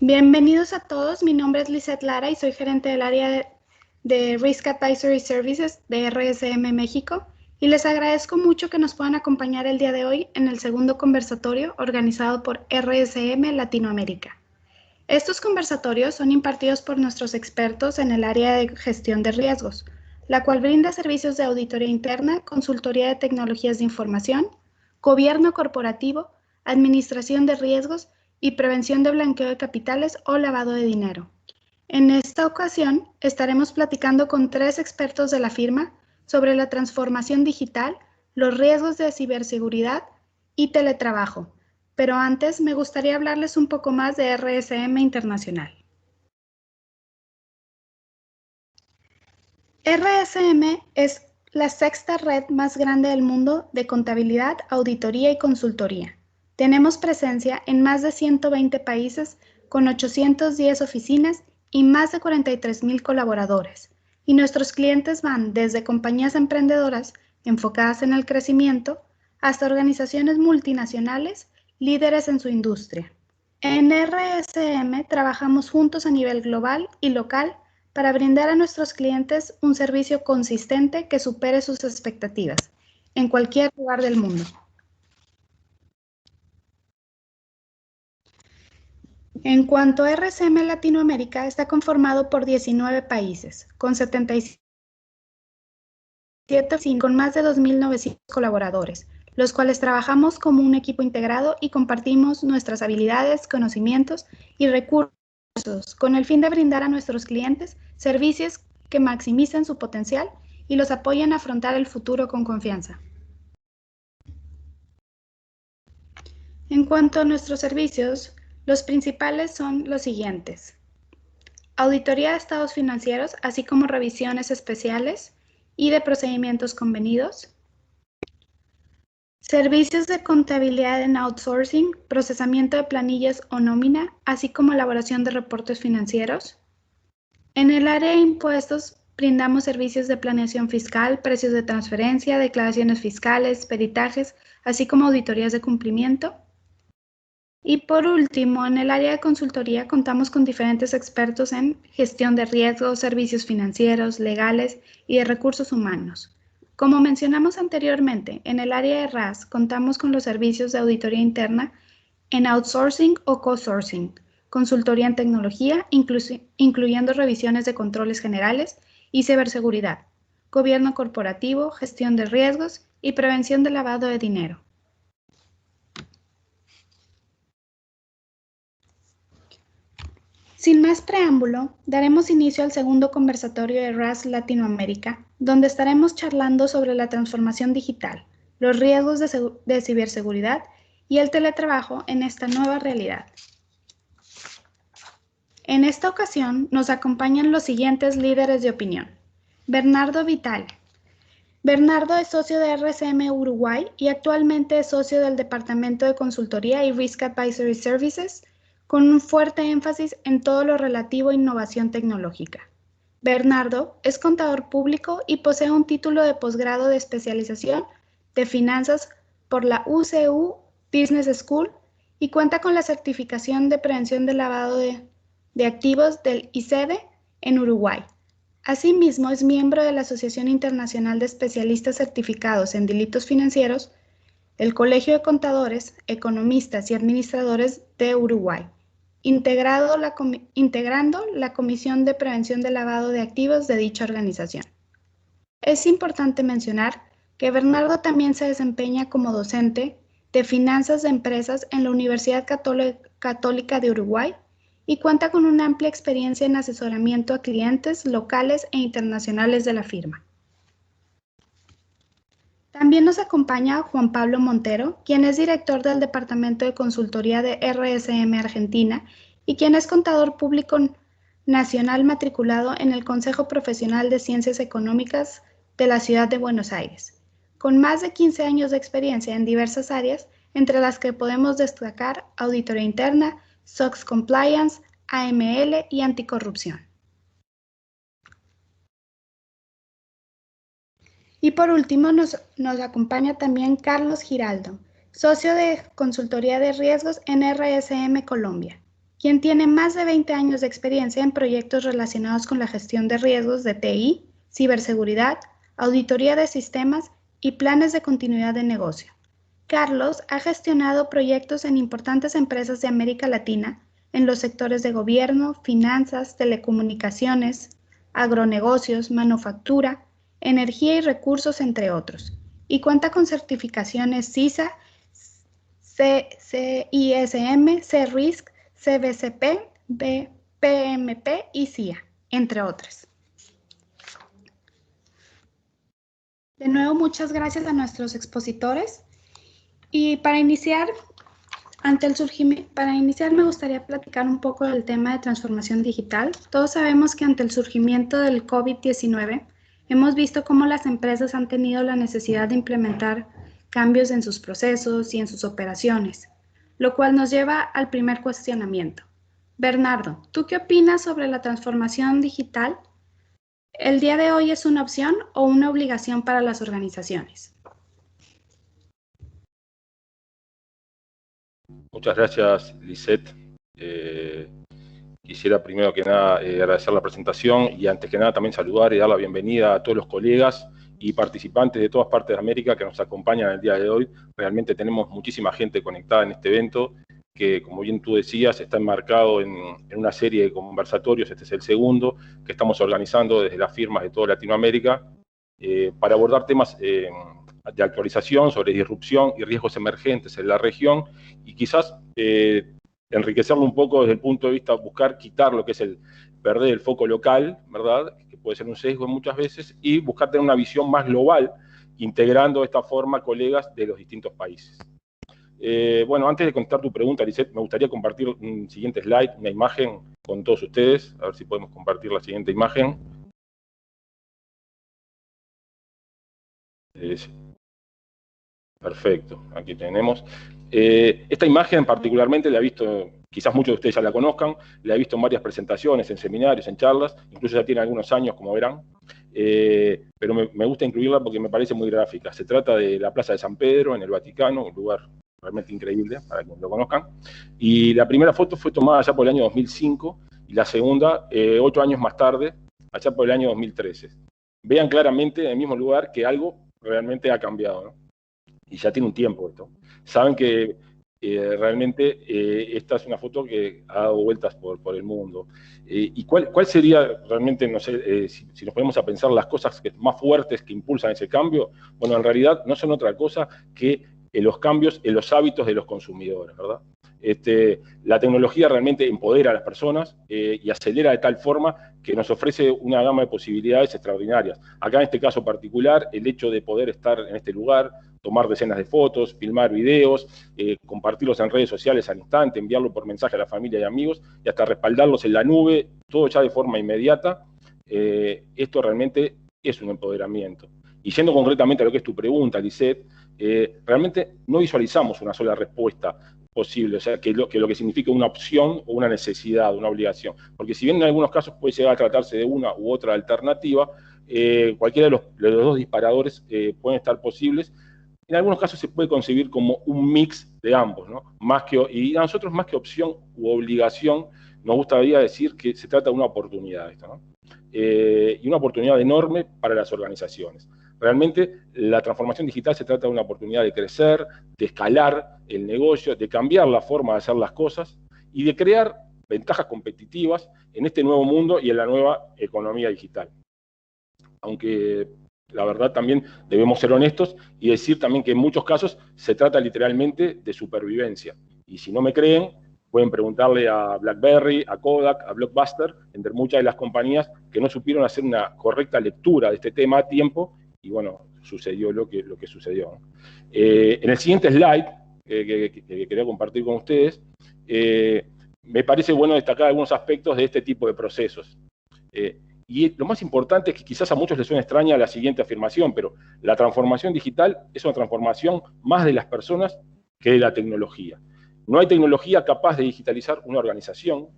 Bienvenidos a todos, mi nombre es Lizeth Lara y soy gerente del área de Risk Advisory Services de RSM México y les agradezco mucho que nos puedan acompañar el día de hoy en el segundo conversatorio organizado por RSM Latinoamérica. Estos conversatorios son impartidos por nuestros expertos en el área de gestión de riesgos, la cual brinda servicios de auditoría interna, consultoría de tecnologías de información, gobierno corporativo, administración de riesgos y prevención de blanqueo de capitales o lavado de dinero. En esta ocasión estaremos platicando con 3 expertos de la firma sobre la transformación digital, los riesgos de ciberseguridad y teletrabajo. Pero antes me gustaría hablarles un poco más de RSM Internacional. RSM es la sexta red más grande del mundo de contabilidad, auditoría y consultoría. Tenemos presencia en más de 120 países con 810 oficinas y más de 43,000 colaboradores. Y nuestros clientes van desde compañías emprendedoras enfocadas en el crecimiento hasta organizaciones multinacionales líderes en su industria. En RSM trabajamos juntos a nivel global y local para brindar a nuestros clientes un servicio consistente que supere sus expectativas en cualquier lugar del mundo. En cuanto a RSM Latinoamérica, está conformado por 19 países, con 77 con más de 2,900 colaboradores, los cuales trabajamos como un equipo integrado y compartimos nuestras habilidades, conocimientos y recursos con el fin de brindar a nuestros clientes servicios que maximicen su potencial y los apoyen a afrontar el futuro con confianza. En cuanto a nuestros servicios, los principales son los siguientes: auditoría de estados financieros, así como revisiones especiales y de procedimientos convenidos, servicios de contabilidad en outsourcing, procesamiento de planillas o nómina, así como elaboración de reportes financieros. En el área de impuestos, brindamos servicios de planeación fiscal, precios de transferencia, declaraciones fiscales, peritajes, así como auditorías de cumplimiento. Y por último, en el área de consultoría contamos con diferentes expertos en gestión de riesgos, servicios financieros, legales y de recursos humanos. Como mencionamos anteriormente, en el área de RAS contamos con los servicios de auditoría interna en outsourcing o co-sourcing, consultoría en tecnología, incluyendo revisiones de controles generales y ciberseguridad, gobierno corporativo, gestión de riesgos y prevención del lavado de dinero. Sin más preámbulo, daremos inicio al segundo conversatorio de RAS Latinoamérica, donde estaremos charlando sobre la transformación digital, los riesgos de ciberseguridad y el teletrabajo en esta nueva realidad. En esta ocasión nos acompañan los siguientes líderes de opinión. Bernardo Vital. Bernardo es socio de RSM Uruguay y actualmente es socio del Departamento de Consultoría y Risk Advisory Services, con un fuerte énfasis en todo lo relativo a innovación tecnológica. Bernardo es contador público y posee un título de posgrado de especialización de finanzas por la UCU Business School y cuenta con la certificación de prevención del lavado de activos del ICEDE en Uruguay. Asimismo, es miembro de la Asociación Internacional de Especialistas Certificados en Delitos Financieros, el Colegio de Contadores, Economistas y Administradores de Uruguay, integrando la Comisión de Prevención del Lavado de Activos de dicha organización. Es importante mencionar que Bernardo también se desempeña como docente de finanzas de empresas en la Universidad Católica de Uruguay y cuenta con una amplia experiencia en asesoramiento a clientes locales e internacionales de la firma. También nos acompaña Juan Pablo Montero, quien es director del Departamento de Consultoría de RSM Argentina y quien es contador público nacional matriculado en el Consejo Profesional de Ciencias Económicas de la Ciudad de Buenos Aires, con más de 15 años de experiencia en diversas áreas, entre las que podemos destacar auditoría interna, SOX Compliance, AML y anticorrupción. Y por último nos acompaña también Carlos Giraldo, socio de consultoría de riesgos en RSM Colombia. quien tiene más de 20 años de experiencia en proyectos relacionados con la gestión de riesgos de TI, ciberseguridad, auditoría de sistemas y planes de continuidad de negocio. Carlos ha gestionado proyectos en importantes empresas de América Latina en los sectores de gobierno, finanzas, telecomunicaciones, agronegocios, manufactura, energía y recursos, entre otros, y cuenta con certificaciones CISA, CISM, CRISC, CBCP, PMP y CIA, entre otras. De nuevo, muchas gracias a nuestros expositores. Y para iniciar, me gustaría platicar un poco del tema de transformación digital. Todos sabemos que ante el surgimiento del COVID-19, hemos visto cómo las empresas han tenido la necesidad de implementar cambios en sus procesos y en sus operaciones, lo cual nos lleva al primer cuestionamiento. Bernardo, ¿tú qué opinas sobre la transformación digital? ¿El día de hoy es una opción o una obligación para las organizaciones? Muchas gracias, Lisette. Quisiera primero que nada agradecer la presentación y antes que nada también saludar y dar la bienvenida a todos los colegas y participantes de todas partes de América que nos acompañan el día de hoy. Realmente tenemos muchísima gente conectada en este evento que, como bien tú decías, está enmarcado en una serie de conversatorios. Este es el segundo que estamos organizando desde las firmas de toda Latinoamérica para abordar temas de actualización sobre disrupción y riesgos emergentes en la región y quizás enriquecerlo un poco desde el punto de vista de buscar quitar lo que es el perder el foco local, ¿verdad? Que puede ser un sesgo muchas veces, y buscar tener una visión más global, integrando de esta forma colegas de los distintos países. Bueno, antes de contestar tu pregunta, Lisette, me gustaría compartir un siguiente slide, una imagen con todos ustedes. A ver si podemos compartir la siguiente imagen. Perfecto, aquí tenemos. Esta imagen particularmente la he visto, quizás muchos de ustedes ya la conozcan, la he visto en varias presentaciones, en seminarios, en charlas, incluso ya tiene algunos años, como verán, pero me gusta incluirla porque me parece muy gráfica. Se trata de la Plaza de San Pedro, en el Vaticano, un lugar realmente increíble, para quienes lo conozcan. Y la primera foto fue tomada allá por el año 2005, y la segunda, 8 años más tarde, allá por el año 2013. Vean claramente en el mismo lugar que algo realmente ha cambiado, ¿no? Y ya tiene un tiempo esto. Saben que realmente esta es una foto que ha dado vueltas por el mundo. ¿Y cuál sería realmente, no sé, si nos ponemos a pensar las cosas más fuertes que impulsan ese cambio? Bueno, en realidad no son otra cosa que los cambios en los hábitos de los consumidores, ¿verdad? La tecnología realmente empodera a las personas y acelera de tal forma que nos ofrece una gama de posibilidades extraordinarias. Acá en este caso particular, el hecho de poder estar en este lugar, tomar decenas de fotos, filmar videos, compartirlos en redes sociales al instante, enviarlo por mensaje a la familia y amigos y hasta respaldarlos en la nube, todo ya de forma inmediata, esto realmente es un empoderamiento. Y yendo concretamente a lo que es tu pregunta, Lisette, realmente no visualizamos una sola respuesta posible, o sea, que lo que significa una opción o una necesidad, una obligación. Porque si bien en algunos casos puede llegar a tratarse de una u otra alternativa, cualquiera de los dos disparadores pueden estar posibles. En algunos casos se puede concebir como un mix de ambos, ¿no? Y a nosotros más que opción u obligación, nos gustaría decir que se trata de una oportunidad esto, ¿no? Y una oportunidad enorme para las organizaciones. Realmente la transformación digital se trata de una oportunidad de crecer, de escalar el negocio, de cambiar la forma de hacer las cosas y de crear ventajas competitivas en este nuevo mundo y en la nueva economía digital. Aunque la verdad también debemos ser honestos y decir también que en muchos casos se trata literalmente de supervivencia. Y si no me creen, pueden preguntarle a BlackBerry, a Kodak, a Blockbuster, entre muchas de las compañías que no supieron hacer una correcta lectura de este tema a tiempo y bueno, sucedió lo que sucedió, ¿no? En el siguiente slide que quería compartir con ustedes, me parece bueno destacar algunos aspectos de este tipo de procesos. Y lo más importante es que quizás a muchos les suene extraña la siguiente afirmación, pero la transformación digital es una transformación más de las personas que de la tecnología. No hay tecnología capaz de digitalizar una organización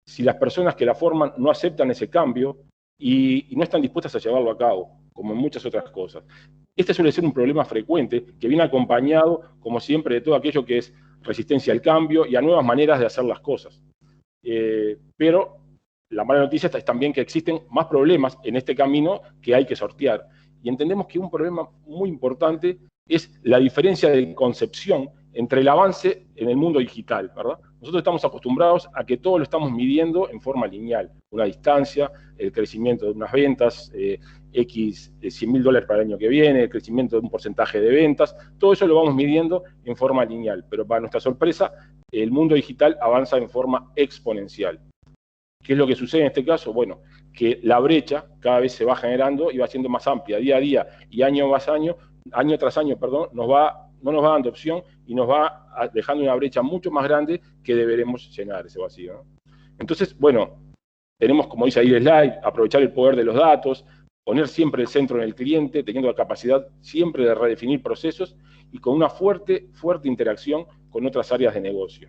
si las personas que la forman no aceptan ese cambio y no están dispuestas a llevarlo a cabo, como en muchas otras cosas. Este suele ser un problema frecuente que viene acompañado, como siempre, de todo aquello que es resistencia al cambio y a nuevas maneras de hacer las cosas. Pero la mala noticia es también que existen más problemas en este camino que hay que sortear. Y entendemos que un problema muy importante es la diferencia de concepción entre el avance en el mundo digital, ¿verdad? Nosotros estamos acostumbrados a que todo lo estamos midiendo en forma lineal, una distancia, el crecimiento de unas ventas, X $100.000 para el año que viene, el crecimiento de un porcentaje de ventas, todo eso lo vamos midiendo en forma lineal, pero para nuestra sorpresa, el mundo digital avanza en forma exponencial. ¿Qué es lo que sucede en este caso? Bueno, que la brecha cada vez se va generando y va siendo más amplia, día a día y año tras año, perdón, no nos va dando opción y nos va dejando una brecha mucho más grande que deberemos llenar ese vacío, ¿no? Entonces, bueno, tenemos, como dice ahí el slide, aprovechar el poder de los datos, poner siempre el centro en el cliente, teniendo la capacidad siempre de redefinir procesos y con una fuerte interacción con otras áreas de negocio.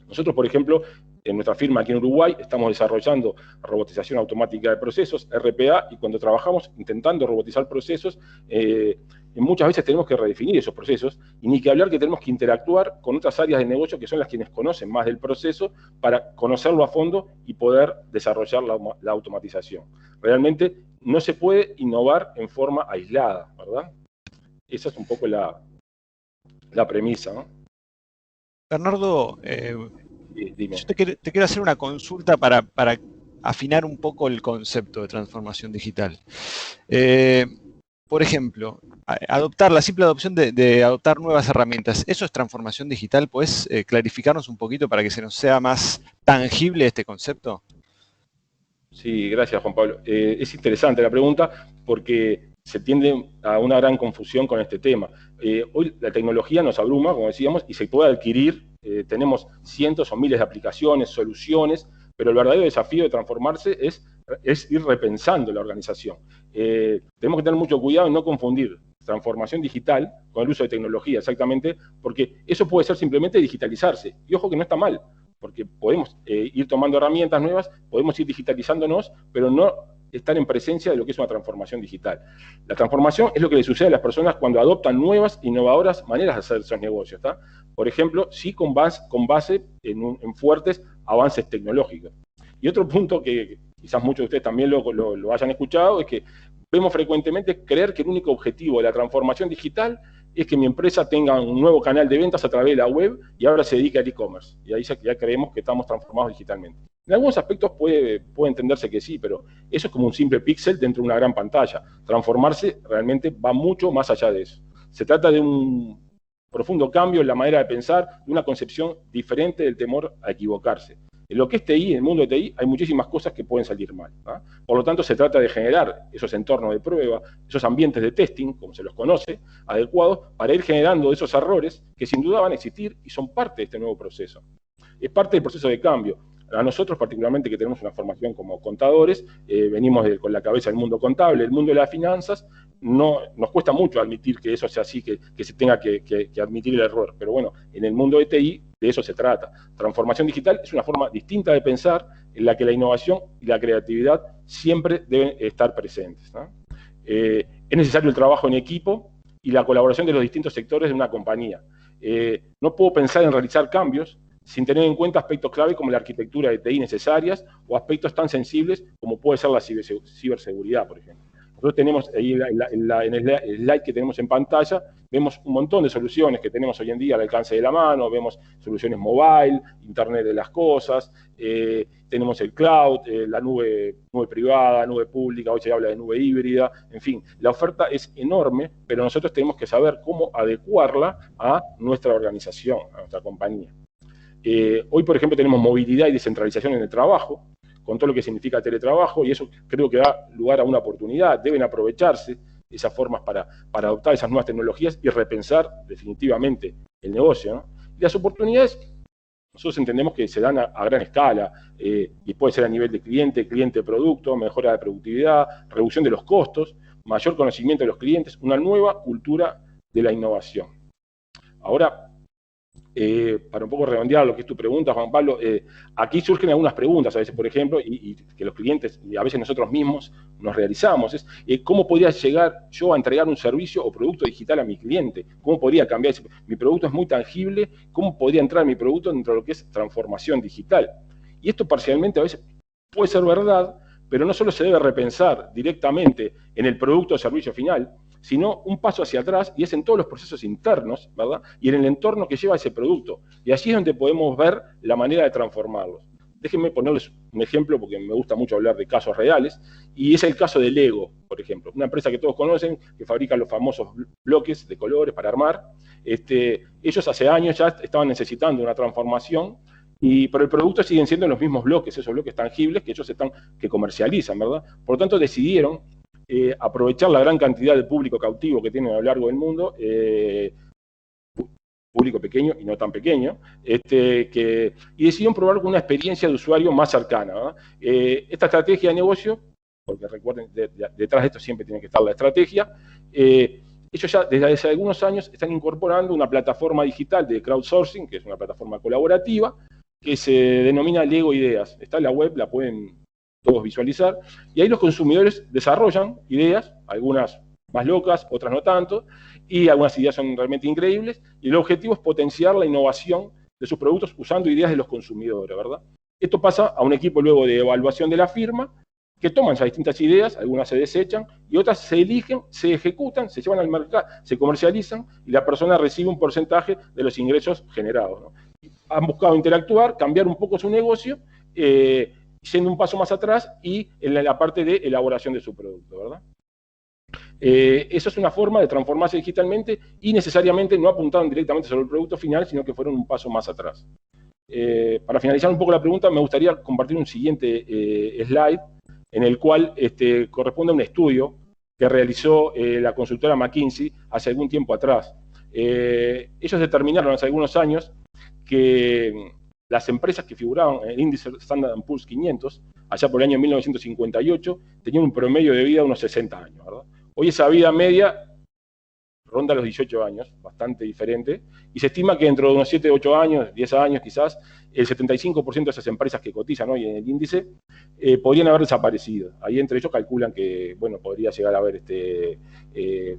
Nosotros, por ejemplo, en nuestra firma aquí en Uruguay estamos desarrollando robotización automática de procesos, RPA, y cuando trabajamos intentando robotizar procesos, muchas veces tenemos que redefinir esos procesos, y ni que hablar que tenemos que interactuar con otras áreas de negocio que son las quienes conocen más del proceso para conocerlo a fondo y poder desarrollar la automatización. Realmente no se puede innovar en forma aislada, ¿verdad? Esa es un poco la premisa, ¿no? Bernardo, Dime. yo te quiero hacer una consulta para afinar un poco el concepto de transformación digital. Por ejemplo, la simple adopción de adoptar nuevas herramientas, ¿eso es transformación digital? ¿Puedes clarificarnos un poquito para que se nos sea más tangible este concepto? Sí, gracias, Juan Pablo. Es interesante la pregunta porque se tiende a una gran confusión con este tema. Hoy la tecnología nos abruma, como decíamos, y se puede adquirir. Tenemos cientos o miles de aplicaciones, soluciones, pero el verdadero desafío de transformarse es ir repensando la organización. Tenemos que tener mucho cuidado en no confundir transformación digital con el uso de tecnología, exactamente, porque eso puede ser simplemente digitalizarse. Y ojo que no está mal, porque podemos ir tomando herramientas nuevas, podemos ir digitalizándonos, pero no estar en presencia de lo que es una transformación digital. La transformación es lo que le sucede a las personas cuando adoptan nuevas, innovadoras maneras de hacer esos negocios, ¿tá? Por ejemplo, sí con base en fuertes avances tecnológicos. Y otro punto que quizás muchos de ustedes también lo hayan escuchado, es que vemos frecuentemente creer que el único objetivo de la transformación digital es que mi empresa tenga un nuevo canal de ventas a través de la web y ahora se dedica al e-commerce. Y ahí ya creemos que estamos transformados digitalmente. En algunos aspectos puede entenderse que sí, pero eso es como un simple píxel dentro de una gran pantalla. Transformarse realmente va mucho más allá de eso. Se trata de un profundo cambio en la manera de pensar, de una concepción diferente del temor a equivocarse. En lo que es TI, en el mundo de TI, hay muchísimas cosas que pueden salir mal, ¿no? Por lo tanto, se trata de generar esos entornos de prueba, esos ambientes de testing, como se los conoce, adecuados, para ir generando esos errores que sin duda van a existir y son parte de este nuevo proceso. Es parte del proceso de cambio. A nosotros, particularmente, que tenemos una formación como contadores, venimos con la cabeza del mundo contable, el mundo de las finanzas, nos cuesta mucho admitir que eso sea así, que se tenga que admitir el error. Pero bueno, en el mundo de TI, de eso se trata. Transformación digital es una forma distinta de pensar en la que la innovación y la creatividad siempre deben estar presentes, ¿no? Es necesario el trabajo en equipo y la colaboración de los distintos sectores de una compañía. No puedo pensar en realizar cambios sin tener en cuenta aspectos clave como la arquitectura de TI necesarias o aspectos tan sensibles como puede ser la ciberseguridad, por ejemplo. Nosotros tenemos ahí en el slide que tenemos en pantalla, vemos un montón de soluciones que tenemos hoy en día al alcance de la mano, vemos soluciones mobile, Internet de las cosas, tenemos el cloud, la nube privada, nube pública, hoy se habla de nube híbrida, en fin, la oferta es enorme, pero nosotros tenemos que saber cómo adecuarla a nuestra organización, a nuestra compañía. Hoy, por ejemplo, tenemos movilidad y descentralización en el trabajo, con todo lo que significa teletrabajo, y eso creo que da lugar a una oportunidad. Deben aprovecharse esas formas para adoptar esas nuevas tecnologías y repensar definitivamente el negocio, ¿no? Y las oportunidades, nosotros entendemos que se dan a gran escala, y puede ser a nivel de cliente-producto, mejora de productividad, reducción de los costos, mayor conocimiento de los clientes, una nueva cultura de la innovación. Ahora, para un poco redondear lo que es tu pregunta, Juan Pablo, aquí surgen algunas preguntas a veces, por ejemplo, y que los clientes y a veces nosotros mismos nos realizamos. Es ¿cómo podría llegar yo a entregar un servicio o producto digital a mi cliente? ¿Cómo podría cambiar? Mi producto es muy tangible, ¿cómo podría entrar mi producto dentro de lo que es transformación digital? Y esto parcialmente a veces puede ser verdad, pero no solo se debe repensar directamente en el producto o servicio final, sino un paso hacia atrás, y es en todos los procesos internos, ¿verdad? Y en el entorno que lleva ese producto. Y allí es donde podemos ver la manera de transformarlos. Déjenme ponerles un ejemplo, porque me gusta mucho hablar de casos reales, y es el caso de Lego, por ejemplo. Una empresa que todos conocen, que fabrica los famosos bloques de colores para armar. Ellos hace años ya estaban necesitando una transformación, pero el producto siguen siendo los mismos bloques, esos bloques tangibles que ellos que comercializan, ¿verdad? Por lo tanto, decidieron aprovechar la gran cantidad de público cautivo que tienen a lo largo del mundo, público pequeño y no tan pequeño, y decidieron probar con una experiencia de usuario más cercana, ¿verdad? Esta estrategia de negocio, porque recuerden, detrás de esto siempre tiene que estar la estrategia, ellos ya desde hace algunos años están incorporando una plataforma digital de crowdsourcing, que es una plataforma colaborativa, que se denomina Lego Ideas. Está en la web, la pueden todos visualizar, y ahí los consumidores desarrollan ideas, algunas más locas, otras no tanto, y algunas ideas son realmente increíbles, y el objetivo es potenciar la innovación de sus productos usando ideas de los consumidores, ¿verdad? Esto pasa a un equipo luego de evaluación de la firma, que toman esas distintas ideas, algunas se desechan, y otras se eligen, se ejecutan, se llevan al mercado, se comercializan, y la persona recibe un porcentaje de los ingresos generados, ¿no? Han buscado interactuar, cambiar un poco su negocio, yendo un paso más atrás y en la parte de elaboración de su producto, ¿verdad? Eso es una forma de transformarse digitalmente y necesariamente no apuntaron directamente sobre el producto final, sino que fueron un paso más atrás. Para finalizar un poco la pregunta, me gustaría compartir un siguiente slide, en el cual corresponde a un estudio que realizó la consultora McKinsey hace algún tiempo atrás. Ellos determinaron hace algunos años que las empresas que figuraban en el índice Standard & Poor's 500, allá por el año 1958, tenían un promedio de vida de unos 60 años, ¿verdad? Hoy esa vida media ronda los 18 años, bastante diferente, y se estima que dentro de unos 7, 8 años, 10 años quizás, el 75% de esas empresas que cotizan hoy en el índice podrían haber desaparecido. Ahí entre ellos calculan que, bueno, podría llegar a haber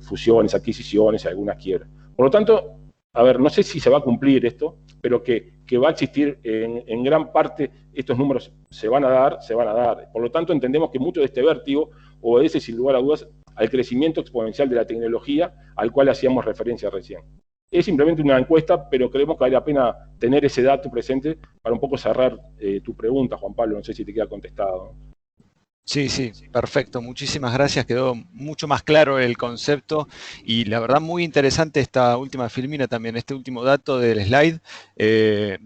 fusiones, adquisiciones, algunas quiebras. Por lo tanto, a ver, no sé si se va a cumplir esto, pero que va a existir en gran parte, estos números se van a dar. Por lo tanto, entendemos que mucho de este vértigo obedece, sin lugar a dudas, al crecimiento exponencial de la tecnología al cual hacíamos referencia recién. Es simplemente una encuesta, pero creemos que vale la pena tener ese dato presente para un poco cerrar tu pregunta, Juan Pablo, no sé si te queda contestado. Sí, sí, perfecto. Muchísimas gracias. Quedó mucho más claro el concepto y la verdad muy interesante esta última filmina también, este último dato del slide.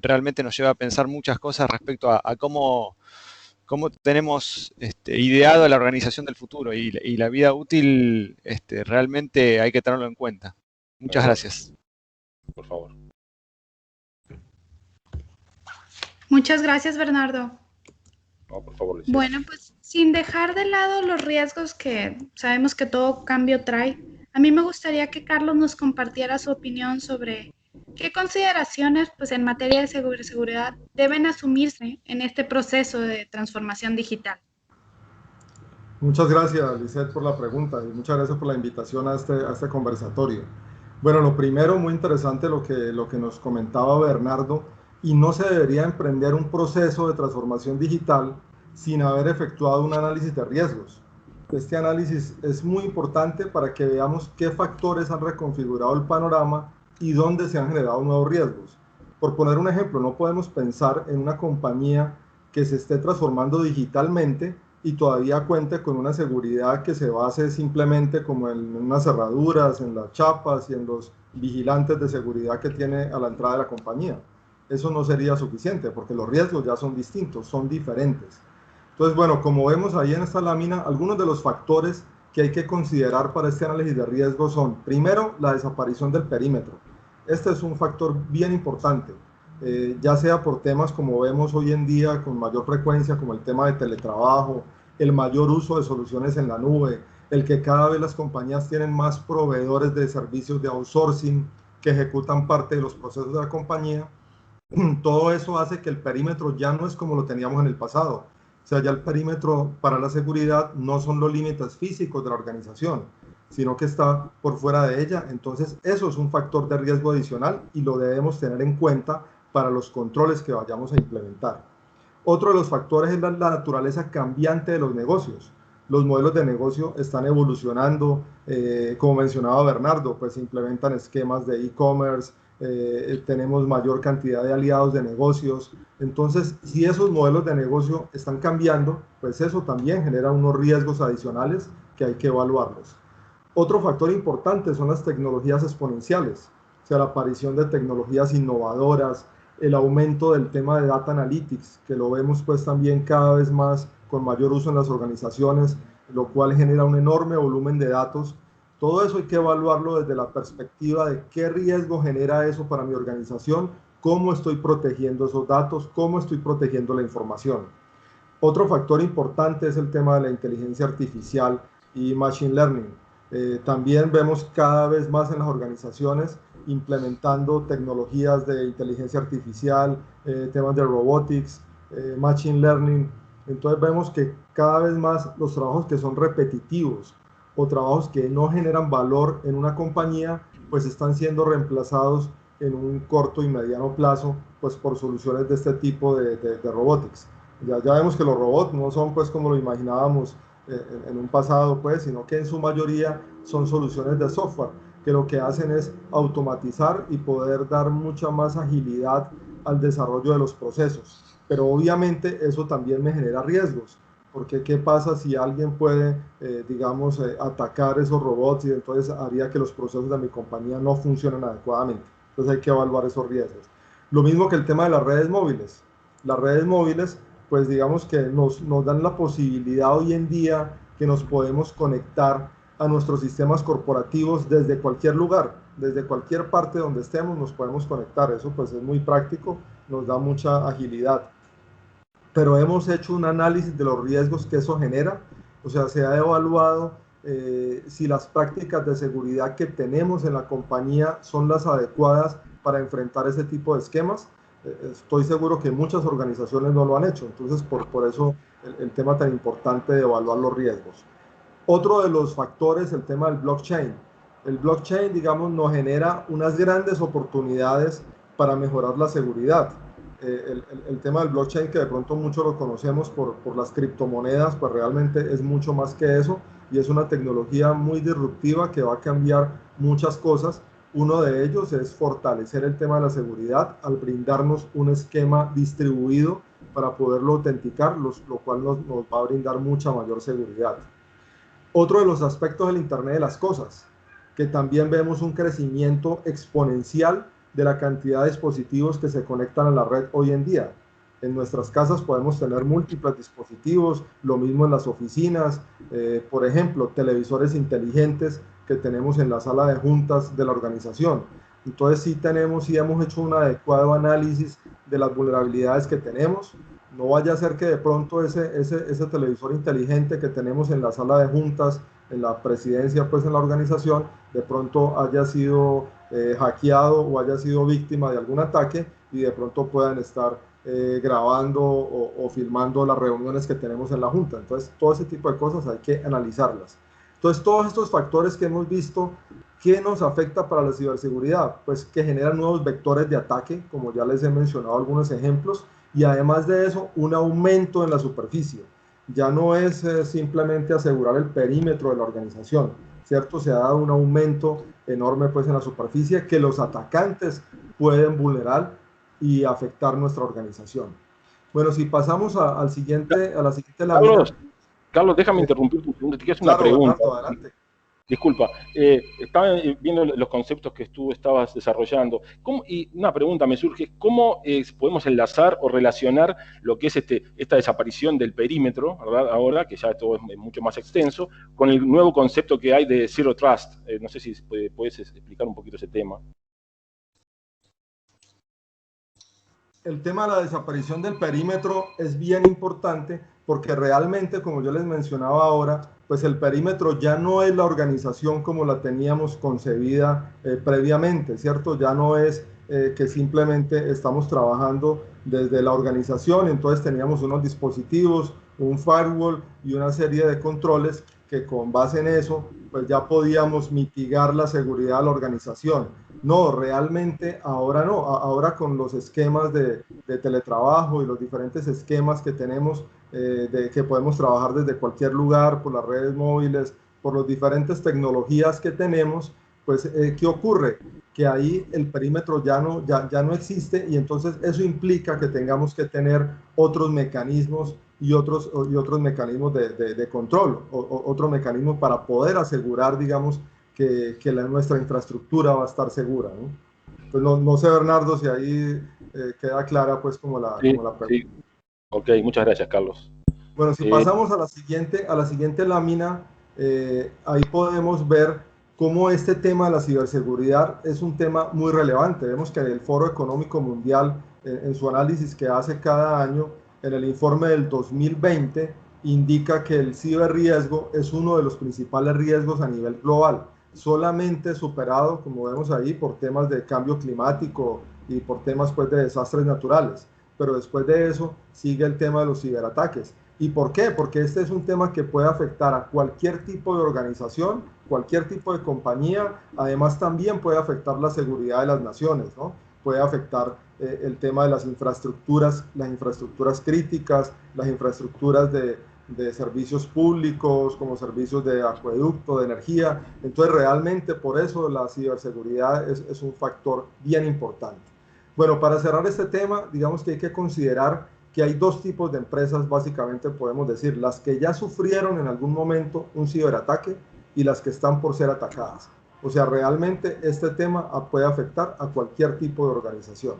Realmente nos lleva a pensar muchas cosas respecto a cómo tenemos ideado la organización del futuro y la vida útil realmente hay que tenerlo en cuenta. Muchas gracias. Por favor. Muchas gracias, Bernardo. No, por favor. Bueno, pues sin dejar de lado los riesgos que sabemos que todo cambio trae, a mí me gustaría que Carlos nos compartiera su opinión sobre qué consideraciones pues, en materia de seguridad deben asumirse en este proceso de transformación digital. Muchas gracias, Lisette, por la pregunta y muchas gracias por la invitación a este conversatorio. Bueno, lo primero, muy interesante lo que nos comentaba Bernardo, y no se debería emprender un proceso de transformación digital sin haber efectuado un análisis de riesgos. Este análisis es muy importante para que veamos qué factores han reconfigurado el panorama y dónde se han generado nuevos riesgos. Por poner un ejemplo, no podemos pensar en una compañía que se esté transformando digitalmente y todavía cuente con una seguridad que se base simplemente como en unas cerraduras, en las chapas y en los vigilantes de seguridad que tiene a la entrada de la compañía. Eso no sería suficiente porque los riesgos ya son distintos, son diferentes. Entonces, bueno, como vemos ahí en esta lámina, algunos de los factores que hay que considerar para este análisis de riesgo son, primero, la desaparición del perímetro. Este es un factor bien importante, ya sea por temas como vemos hoy en día con mayor frecuencia, como el tema de teletrabajo, el mayor uso de soluciones en la nube, el que cada vez las compañías tienen más proveedores de servicios de outsourcing que ejecutan parte de los procesos de la compañía. Todo eso hace que el perímetro ya no es como lo teníamos en el pasado. O sea, ya el perímetro para la seguridad no son los límites físicos de la organización, sino que está por fuera de ella. Entonces, eso es un factor de riesgo adicional y lo debemos tener en cuenta para los controles que vayamos a implementar. Otro de los factores es la naturaleza cambiante de los negocios. Los modelos de negocio están evolucionando, como mencionaba Bernardo, pues se implementan esquemas de e-commerce, tenemos mayor cantidad de aliados de negocios. Entonces, si esos modelos de negocio están cambiando, pues eso también genera unos riesgos adicionales que hay que evaluarlos. Otro factor importante son las tecnologías exponenciales, o sea, la aparición de tecnologías innovadoras, el aumento del tema de data analytics, que lo vemos pues también cada vez más con mayor uso en las organizaciones, lo cual genera un enorme volumen de datos. Todo eso hay que evaluarlo desde la perspectiva de qué riesgo genera eso para mi organización, cómo estoy protegiendo esos datos, cómo estoy protegiendo la información. Otro factor importante es el tema de la inteligencia artificial y machine learning. También vemos cada vez más en las organizaciones implementando tecnologías de inteligencia artificial, temas de robotics, machine learning. Entonces vemos que cada vez más los trabajos que son repetitivos o trabajos que no generan valor en una compañía, pues están siendo reemplazados en un corto y mediano plazo, pues por soluciones de este tipo de robotics. Ya vemos que los robots no son pues como lo imaginábamos en un pasado, pues, sino que en su mayoría son soluciones de software, que lo que hacen es automatizar y poder dar mucha más agilidad al desarrollo de los procesos. Pero obviamente eso también me genera riesgos, porque ¿qué pasa si alguien puede, digamos, atacar esos robots y entonces haría que los procesos de mi compañía no funcionen adecuadamente? Entonces hay que evaluar esos riesgos. Lo mismo que el tema de las redes móviles. Las redes móviles, pues digamos que nos dan la posibilidad hoy en día que nos podemos conectar a nuestros sistemas corporativos desde cualquier lugar, desde cualquier parte donde estemos nos podemos conectar. Eso pues es muy práctico, nos da mucha agilidad. Pero hemos hecho un análisis de los riesgos que eso genera, o sea, se ha evaluado si las prácticas de seguridad que tenemos en la compañía son las adecuadas para enfrentar ese tipo de esquemas. Estoy seguro que muchas organizaciones no lo han hecho, entonces por eso el tema tan importante de evaluar los riesgos. Otro de los factores, el tema del blockchain. El blockchain, digamos, nos genera unas grandes oportunidades para mejorar la seguridad. El tema del blockchain, que de pronto muchos lo conocemos por las criptomonedas, pues realmente es mucho más que eso y es una tecnología muy disruptiva que va a cambiar muchas cosas. Uno de ellos es fortalecer el tema de la seguridad al brindarnos un esquema distribuido para poderlo autenticar, lo cual nos va a brindar mucha mayor seguridad. Otro de los aspectos del Internet de las Cosas, que también vemos un crecimiento exponencial de la cantidad de dispositivos que se conectan a la red hoy en día. En nuestras casas podemos tener múltiples dispositivos, lo mismo en las oficinas, por ejemplo, televisores inteligentes que tenemos en la sala de juntas de la organización. Entonces sí hemos hecho un adecuado análisis de las vulnerabilidades que tenemos. No vaya a ser que de pronto ese televisor inteligente que tenemos en la sala de juntas, en la presidencia, pues en la organización, de pronto haya sido hackeado o haya sido víctima de algún ataque y de pronto puedan estar grabando o filmando las reuniones que tenemos en la junta. Entonces todo ese tipo de cosas hay que analizarlas. Entonces todos estos factores que hemos visto, ¿qué nos afecta para la ciberseguridad? Pues que generan nuevos vectores de ataque, como ya les he mencionado algunos ejemplos, y además de eso, un aumento en la superficie. Ya no es simplemente asegurar el perímetro de la organización, ¿cierto? Se ha dado un aumento enorme pues en la superficie que los atacantes pueden vulnerar y afectar nuestra organización. Bueno, si pasamos a la siguiente lámina. Carlos, déjame interrumpir tu pregunta, te quiero hacer una pregunta. Bernardo, adelante. Disculpa, estaba viendo los conceptos que tú estabas desarrollando. Y una pregunta me surge, ¿cómo podemos enlazar o relacionar lo que es esta desaparición del perímetro, ¿verdad? Ahora, que ya todo es mucho más extenso, con el nuevo concepto que hay de Zero Trust? No sé si puedes explicar un poquito ese tema. El tema de la desaparición del perímetro es bien importante porque realmente, como yo les mencionaba ahora, pues el perímetro ya no es la organización como la teníamos concebida previamente, ¿cierto? Ya no es que simplemente estamos trabajando desde la organización. Entonces teníamos unos dispositivos, un firewall y una serie de controles que con base en eso pues ya podíamos mitigar la seguridad de la organización. No, realmente ahora no, ahora con los esquemas de teletrabajo y los diferentes esquemas que tenemos, de que podemos trabajar desde cualquier lugar, por las redes móviles, por las diferentes tecnologías que tenemos, pues ¿qué ocurre? Que ahí el perímetro ya no existe, y entonces eso implica que tengamos que tener otros mecanismos y otros mecanismos de control, otro mecanismo para poder asegurar, digamos, que nuestra infraestructura va a estar segura, ¿no? Entonces, no sé, Bernardo, si ahí queda clara pues como la pregunta. Sí. Ok, muchas gracias, Carlos. Bueno, si pasamos a la siguiente lámina, ahí podemos ver cómo este tema de la ciberseguridad es un tema muy relevante. Vemos que el Foro Económico Mundial, en su análisis que hace cada año, en el informe del 2020, indica que el ciberriesgo es uno de los principales riesgos a nivel global, solamente superado, como vemos ahí, por temas de cambio climático y por temas pues, de desastres naturales. Pero después de eso sigue el tema de los ciberataques. ¿Y por qué? Porque este es un tema que puede afectar a cualquier tipo de organización, cualquier tipo de compañía. Además, también puede afectar la seguridad de las naciones, ¿no? Puede afectar el tema de las infraestructuras críticas, las infraestructuras de servicios públicos, como servicios de acueducto, de energía. Entonces, realmente, por eso la ciberseguridad es un factor bien importante. Bueno, para cerrar este tema, digamos que hay que considerar que hay dos tipos de empresas, básicamente podemos decir, las que ya sufrieron en algún momento un ciberataque y las que están por ser atacadas. O sea, realmente este tema puede afectar a cualquier tipo de organización.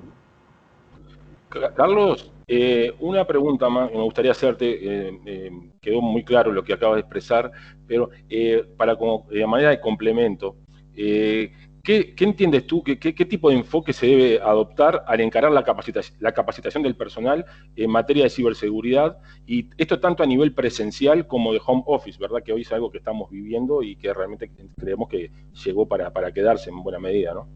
Carlos, una pregunta más que me gustaría hacerte, quedó muy claro lo que acabas de expresar, pero para como manera de complemento, ¿qué entiendes tú? ¿Qué tipo de enfoque se debe adoptar al encarar la capacitación del personal en materia de ciberseguridad? Y esto tanto a nivel presencial como de home office, ¿verdad? Que hoy es algo que estamos viviendo y que realmente creemos que llegó para quedarse en buena medida, ¿no?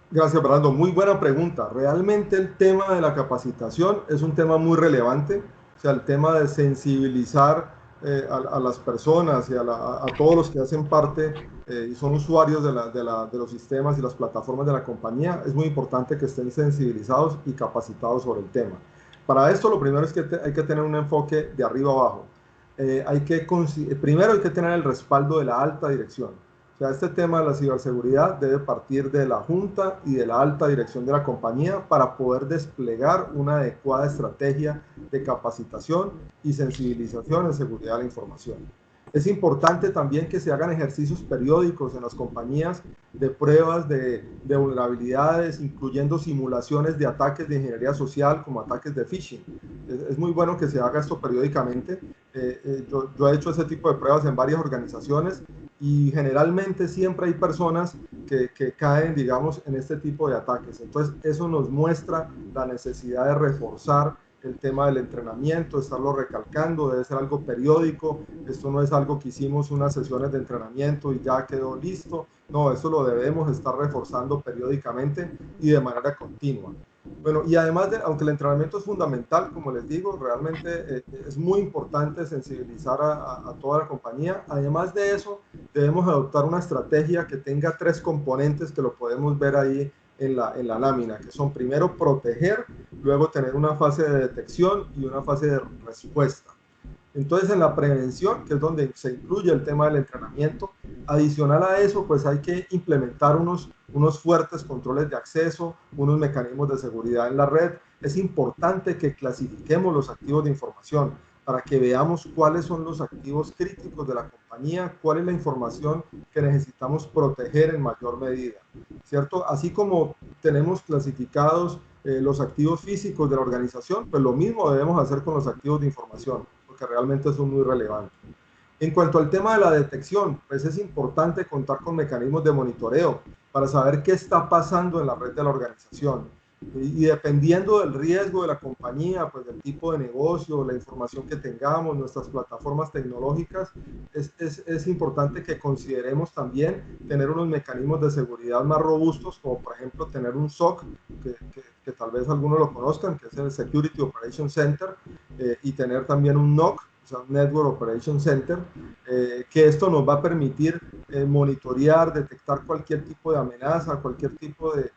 Gracias, Fernando. Muy buena pregunta. Realmente el tema de la capacitación es un tema muy relevante. O sea, el tema de sensibilizar a las personas y a todos los que hacen parte y son usuarios de los sistemas y las plataformas de la compañía, es muy importante que estén sensibilizados y capacitados sobre el tema. Para esto, lo primero es que hay que tener un enfoque de arriba abajo. Primero hay que tener el respaldo de la alta dirección. O sea, este tema de la ciberseguridad debe partir de la junta y de la alta dirección de la compañía para poder desplegar una adecuada estrategia de capacitación y sensibilización en seguridad de la información. Es importante también que se hagan ejercicios periódicos en las compañías de pruebas de vulnerabilidades, incluyendo simulaciones de ataques de ingeniería social como ataques de phishing. Es muy bueno que se haga esto periódicamente. Yo he hecho ese tipo de pruebas en varias organizaciones y generalmente siempre hay personas que caen, digamos, en este tipo de ataques. Entonces, eso nos muestra la necesidad de reforzar el tema del entrenamiento, estarlo recalcando, debe ser algo periódico. Esto no es algo que hicimos unas sesiones de entrenamiento y ya quedó listo. No, eso lo debemos estar reforzando periódicamente y de manera continua. Bueno, y además, aunque el entrenamiento es fundamental, como les digo, realmente es muy importante sensibilizar a toda la compañía. Además de eso, debemos adoptar una estrategia que tenga tres componentes que lo podemos ver ahí en la lámina, que son primero proteger, luego tener una fase de detección y una fase de respuesta. Entonces, en la prevención, que es donde se incluye el tema del entrenamiento, adicional a eso, pues hay que implementar unos fuertes controles de acceso, unos mecanismos de seguridad en la red. Es importante que clasifiquemos los activos de información para que veamos cuáles son los activos críticos de la compañía, cuál es la información que necesitamos proteger en mayor medida, ¿cierto? Así como tenemos clasificados los activos físicos de la organización, pues lo mismo debemos hacer con los activos de información, porque realmente son muy relevantes. En cuanto al tema de la detección, pues es importante contar con mecanismos de monitoreo para saber qué está pasando en la red de la organización. Y dependiendo del riesgo de la compañía, pues del tipo de negocio, la información que tengamos, nuestras plataformas tecnológicas, es importante que consideremos también tener unos mecanismos de seguridad más robustos, como por ejemplo tener un SOC, que tal vez algunos lo conozcan, que es el Security Operations Center, y tener también un NOC, o sea, Network Operations Center, que esto nos va a permitir monitorear, detectar cualquier tipo de amenaza, cualquier tipo de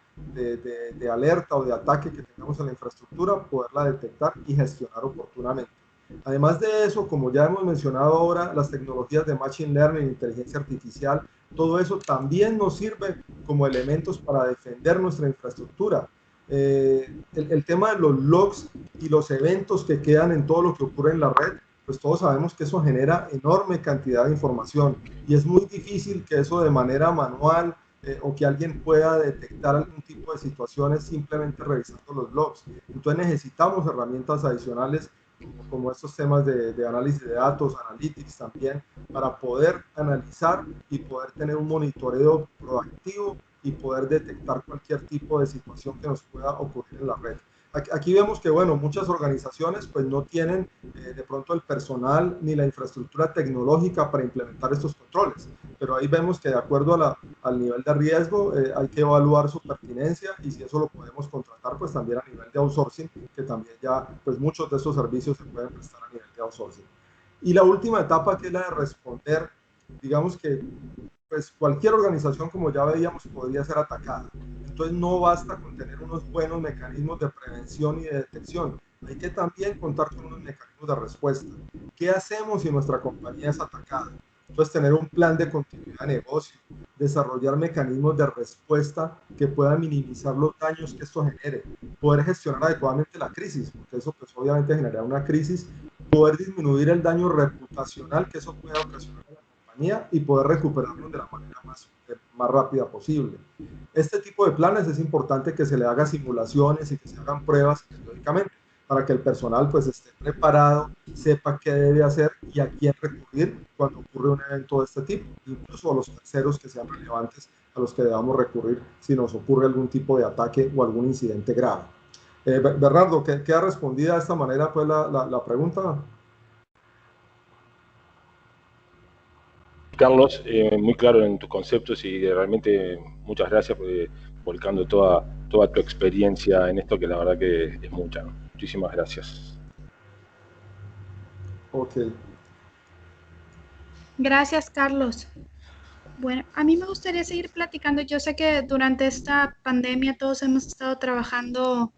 alerta o de ataque que tengamos en la infraestructura, poderla detectar y gestionar oportunamente. Además de eso, como ya hemos mencionado ahora, las tecnologías de Machine Learning, inteligencia artificial, todo eso también nos sirve como elementos para defender nuestra infraestructura. El tema de los logs y los eventos que quedan en todo lo que ocurre en la red, pues todos sabemos que eso genera enorme cantidad de información y es muy difícil que eso de manera manual o que alguien pueda detectar algún tipo de situaciones simplemente revisando los logs. Entonces necesitamos herramientas adicionales como estos temas de análisis de datos, analytics también, para poder analizar y poder tener un monitoreo proactivo y poder detectar cualquier tipo de situación que nos pueda ocurrir en la red. Aquí vemos que, bueno, muchas organizaciones pues no tienen de pronto el personal ni la infraestructura tecnológica para implementar estos controles, pero ahí vemos que de acuerdo al nivel de riesgo hay que evaluar su pertinencia y si eso lo podemos contratar pues también a nivel de outsourcing, que también ya pues muchos de estos servicios se pueden prestar a nivel de outsourcing. Y la última etapa, que es la de responder, digamos que pues cualquier organización, como ya veíamos, podría ser atacada. Entonces no basta con tener unos buenos mecanismos de prevención y de detección. Hay que también contar con unos mecanismos de respuesta. ¿Qué hacemos si nuestra compañía es atacada? Entonces tener un plan de continuidad de negocio, desarrollar mecanismos de respuesta que puedan minimizar los daños que esto genere, poder gestionar adecuadamente la crisis, porque eso pues obviamente genera una crisis, poder disminuir el daño reputacional que eso pueda ocasionar y poder recuperarnos de la manera más rápida posible. Este tipo de planes es importante que se le haga simulaciones y que se hagan pruebas periódicamente para que el personal pues esté preparado, sepa qué debe hacer y a quién recurrir cuando ocurre un evento de este tipo, incluso a los terceros que sean relevantes a los que debamos recurrir si nos ocurre algún tipo de ataque o algún incidente grave. Bernardo, ¿queda respondida de esta manera pues la pregunta? Carlos, muy claro en tus conceptos y realmente muchas gracias por volcando toda tu experiencia en esto, que la verdad que es mucha, ¿no? Muchísimas gracias. Ok. Gracias, Carlos. Bueno, a mí me gustaría seguir platicando. Yo sé que durante esta pandemia todos hemos estado trabajando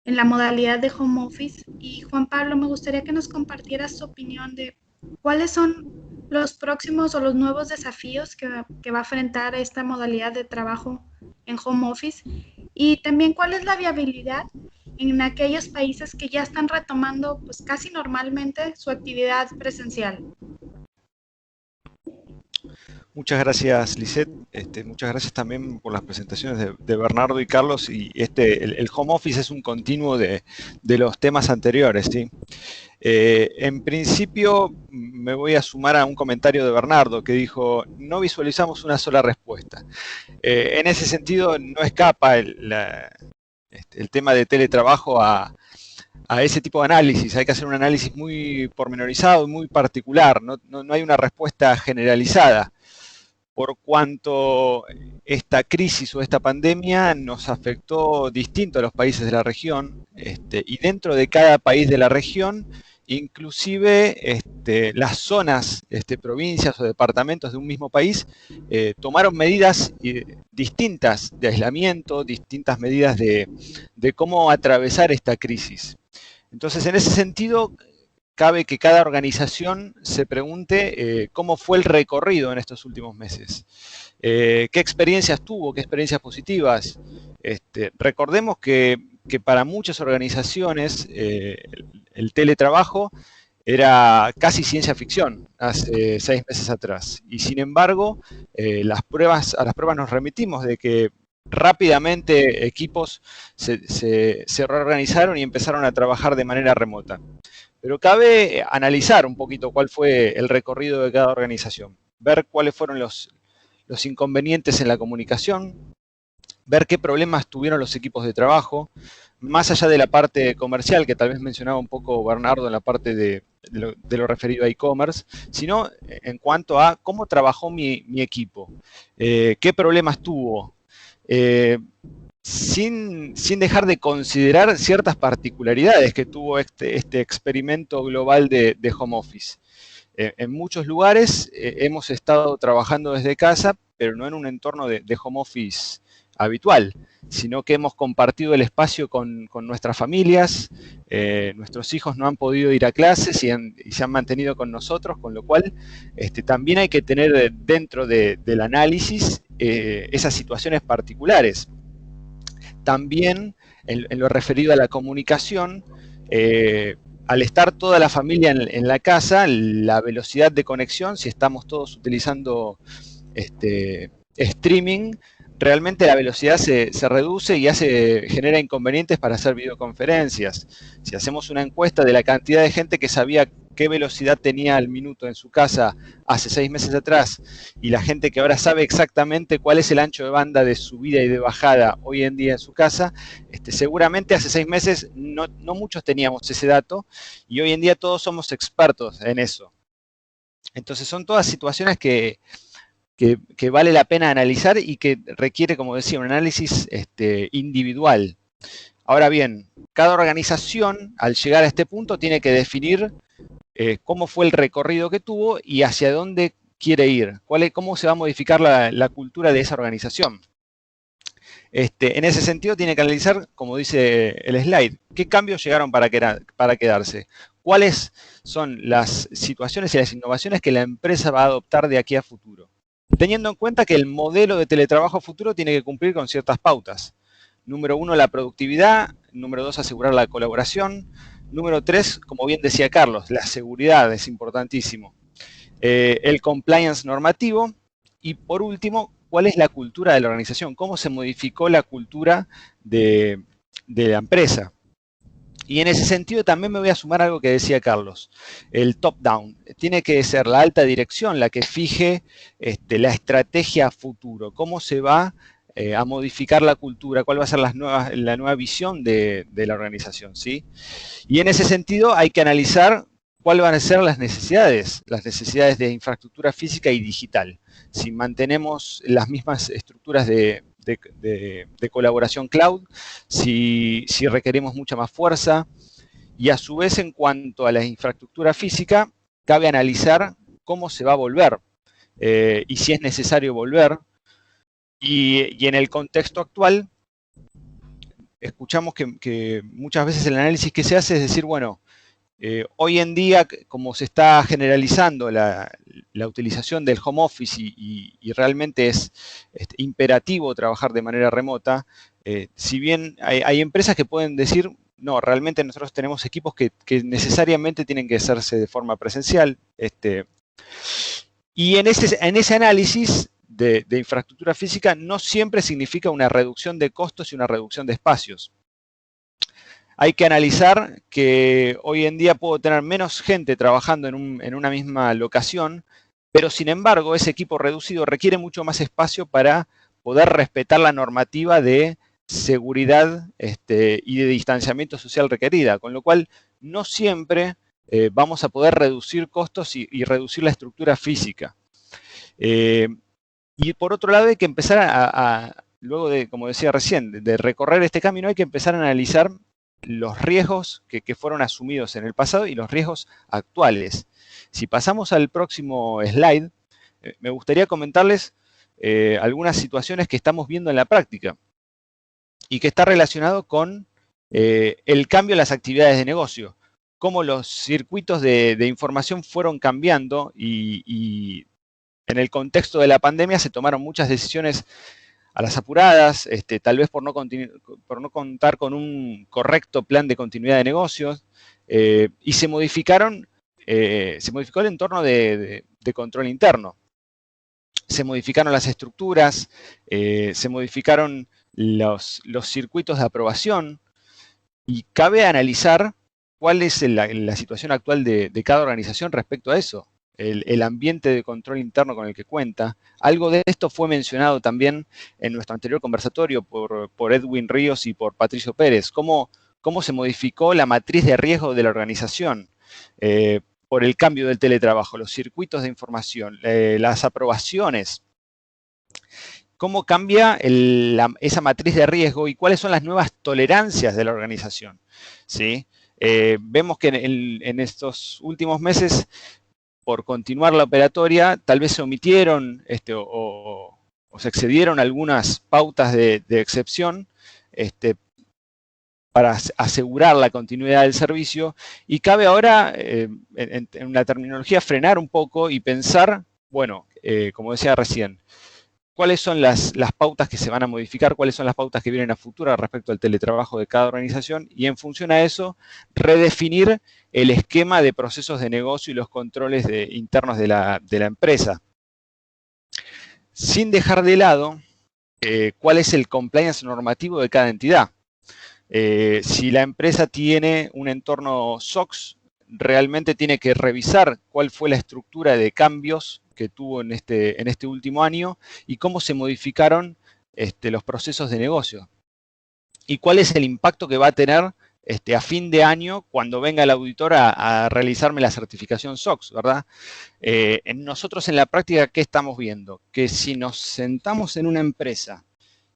en la modalidad de home office y Juan Pablo, me gustaría que nos compartieras tu opinión de cuáles son los próximos o los nuevos desafíos que va a enfrentar esta modalidad de trabajo en home office y también cuál es la viabilidad en aquellos países que ya están retomando pues casi normalmente su actividad presencial. Muchas gracias, Lisette. Muchas gracias también por las presentaciones de Bernardo y Carlos. Y el home office es un continuo de los temas anteriores, ¿sí? En principio, me voy a sumar a un comentario de Bernardo que dijo, no visualizamos una sola respuesta. En ese sentido, no escapa el tema de teletrabajo a ese tipo de análisis. Hay que hacer un análisis muy pormenorizado, muy particular. No hay una respuesta generalizada, por cuanto esta crisis o esta pandemia nos afectó distinto a los países de la región, y dentro de cada país de la región, inclusive las zonas, provincias o departamentos de un mismo país, tomaron medidas distintas de aislamiento, distintas medidas de cómo atravesar esta crisis. Entonces, en ese sentido, cabe que cada organización se pregunte cómo fue el recorrido en estos últimos meses. ¿Qué experiencias tuvo? ¿Qué experiencias positivas? Recordemos que para muchas organizaciones el teletrabajo era casi ciencia ficción hace 6 meses atrás. Y sin embargo, a las pruebas nos remitimos de que rápidamente equipos se reorganizaron y empezaron a trabajar de manera remota. Pero cabe analizar un poquito cuál fue el recorrido de cada organización, ver cuáles fueron los inconvenientes en la comunicación, ver qué problemas tuvieron los equipos de trabajo, más allá de la parte comercial, que tal vez mencionaba un poco Bernardo en la parte de lo referido a e-commerce, sino en cuanto a cómo trabajó mi equipo, qué problemas tuvo, sin dejar de considerar ciertas particularidades que tuvo este experimento global de home office. En muchos lugares hemos estado trabajando desde casa, pero no en un entorno de home office habitual, sino que hemos compartido el espacio con nuestras familias, nuestros hijos no han podido ir a clases y se han mantenido con nosotros, con lo cual también hay que tener dentro del análisis esas situaciones particulares. También en lo referido a la comunicación, al estar toda la familia en la casa, la velocidad de conexión, si estamos todos utilizando streaming, realmente la velocidad se reduce y genera inconvenientes para hacer videoconferencias. Si hacemos una encuesta de la cantidad de gente que sabía qué velocidad tenía al minuto en su casa hace 6 meses atrás y la gente que ahora sabe exactamente cuál es el ancho de banda de subida y de bajada hoy en día en su casa, seguramente hace 6 meses no muchos teníamos ese dato y hoy en día todos somos expertos en eso. Entonces son todas situaciones que vale la pena analizar y que requiere, como decía, un análisis individual. Ahora bien, cada organización, al llegar a este punto, tiene que definir cómo fue el recorrido que tuvo y hacia dónde quiere ir, cómo se va a modificar la cultura de esa organización. En ese sentido, tiene que analizar, como dice el slide, qué cambios llegaron para quedarse, cuáles son las situaciones y las innovaciones que la empresa va a adoptar de aquí a futuro, teniendo en cuenta que el modelo de teletrabajo futuro tiene que cumplir con ciertas pautas. Número 1, la productividad. Número 2, asegurar la colaboración. Número 3, como bien decía Carlos, la seguridad es importantísimo. El compliance normativo. Y por último, ¿cuál es la cultura de la organización? ¿Cómo se modificó la cultura de la empresa? Y en ese sentido también me voy a sumar algo que decía Carlos, el top-down. Tiene que ser la alta dirección la que fije la estrategia a futuro, cómo se va a modificar la cultura, cuál va a ser la nueva visión de la organización, ¿sí? Y en ese sentido hay que analizar cuáles van a ser las necesidades de infraestructura física y digital. Si mantenemos las mismas estructuras de colaboración cloud, si requerimos mucha más fuerza, y a su vez en cuanto a la infraestructura física, cabe analizar cómo se va a volver, y si es necesario volver, y en el contexto actual, escuchamos que muchas veces el análisis que se hace es decir, bueno, hoy en día, como se está generalizando la utilización del home office y realmente es imperativo trabajar de manera remota, si bien hay empresas que pueden decir, no, realmente nosotros tenemos equipos que necesariamente tienen que hacerse de forma presencial. Y en ese análisis de infraestructura física no siempre significa una reducción de costos y una reducción de espacios. Hay que analizar que hoy en día puedo tener menos gente trabajando en una misma locación, pero sin embargo ese equipo reducido requiere mucho más espacio para poder respetar la normativa de seguridad y de distanciamiento social requerida, con lo cual no siempre vamos a poder reducir costos y reducir la estructura física. Y por otro lado hay que empezar luego de, como decía recién, de recorrer este camino, hay que empezar a analizar los riesgos que fueron asumidos en el pasado y los riesgos actuales. Si pasamos al próximo slide, me gustaría comentarles algunas situaciones que estamos viendo en la práctica y que está relacionado con el cambio en las actividades de negocio, cómo los circuitos de información fueron cambiando y en el contexto de la pandemia se tomaron muchas decisiones a las apuradas, tal vez por no contar con un correcto plan de continuidad de negocios, y se modificó el entorno de control interno. Se modificaron las estructuras, se modificaron los circuitos de aprobación, y cabe analizar cuál es la situación actual de cada organización respecto a eso. el ambiente de control interno con el que cuenta. Algo de esto fue mencionado también en nuestro anterior conversatorio por Edwin Ríos y por Patricio Pérez. Cómo se modificó la matriz de riesgo de la organización por el cambio del teletrabajo, los circuitos de información, las aprobaciones. Cómo cambia esa matriz de riesgo y cuáles son las nuevas tolerancias de la organización, ¿sí? Vemos que en estos últimos meses, por continuar la operatoria, tal vez se omitieron o se excedieron algunas pautas de excepción para asegurar la continuidad del servicio, y cabe ahora, en la terminología, frenar un poco y pensar, bueno, como decía recién, cuáles son las pautas que se van a modificar, cuáles son las pautas que vienen a futuro respecto al teletrabajo de cada organización, y en función a eso, redefinir el esquema de procesos de negocio y los controles internos de la empresa. Sin dejar de lado cuál es el compliance normativo de cada entidad. Si la empresa tiene un entorno SOX, realmente tiene que revisar cuál fue la estructura de cambios que tuvo en este último año y cómo se modificaron los procesos de negocio. Y cuál es el impacto que va a tener a fin de año cuando venga el auditor a realizarme la certificación SOX, ¿verdad? Nosotros en la práctica, ¿qué estamos viendo? Que si nos sentamos en una empresa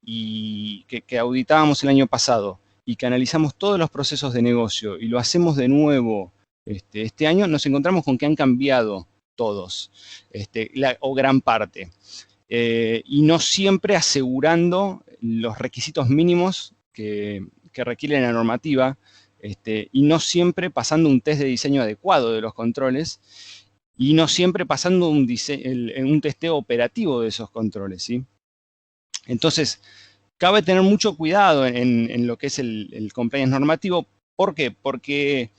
y que auditábamos el año pasado y que analizamos todos los procesos de negocio y lo hacemos de nuevo este año, nos encontramos con que han cambiado todos, o gran parte, y no siempre asegurando los requisitos mínimos que requiere la normativa, y no siempre pasando un test de diseño adecuado de los controles, y no siempre pasando un testeo operativo de esos controles, ¿sí? Entonces, cabe tener mucho cuidado en lo que es el compliance normativo. ¿Por qué? Porque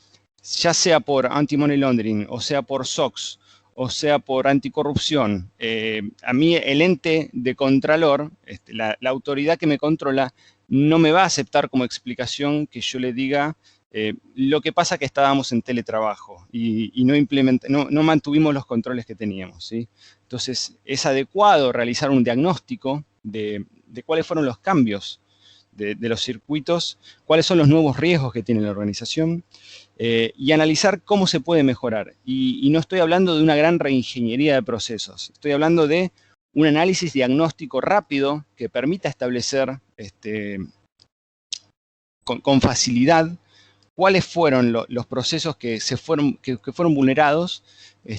ya sea por anti-money laundering, o sea por SOX, o sea por anticorrupción, a mí el ente de contralor, la autoridad que me controla, no me va a aceptar como explicación que yo le diga lo que pasa que estábamos en teletrabajo y no mantuvimos los controles que teníamos, ¿sí? Entonces, es adecuado realizar un diagnóstico de cuáles fueron los cambios de los circuitos, cuáles son los nuevos riesgos que tiene la organización, y analizar cómo se puede mejorar. Y no estoy hablando de una gran reingeniería de procesos, estoy hablando de un análisis diagnóstico rápido que permita establecer con facilidad cuáles fueron los procesos que fueron vulnerados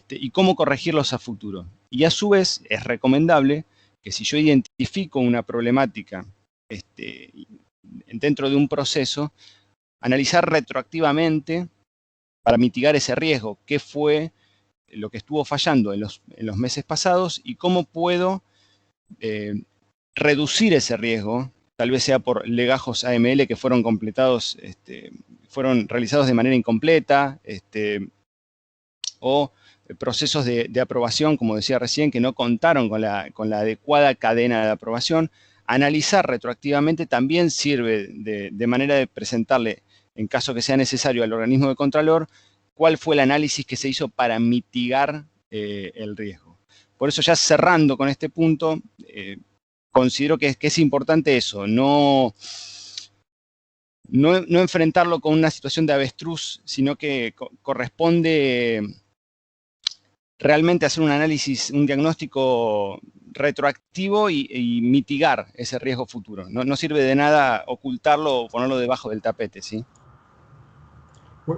y cómo corregirlos a futuro. Y a su vez es recomendable que si yo identifico una problemática dentro de un proceso, analizar retroactivamente para mitigar ese riesgo, qué fue lo que estuvo fallando en los meses pasados y cómo puedo reducir ese riesgo, tal vez sea por legajos AML que fueron completados, fueron realizados de manera incompleta, o procesos de aprobación, como decía recién, que no contaron con la adecuada cadena de aprobación. Analizar retroactivamente también sirve de manera de presentarle, en caso que sea necesario, al organismo de contralor, cuál fue el análisis que se hizo para mitigar el riesgo. Por eso, ya cerrando con este punto, considero que es importante eso, no enfrentarlo con una situación de avestruz, sino que corresponde realmente hacer un análisis, un diagnóstico retroactivo y mitigar ese riesgo futuro. No sirve de nada ocultarlo o ponerlo debajo del tapete, ¿sí?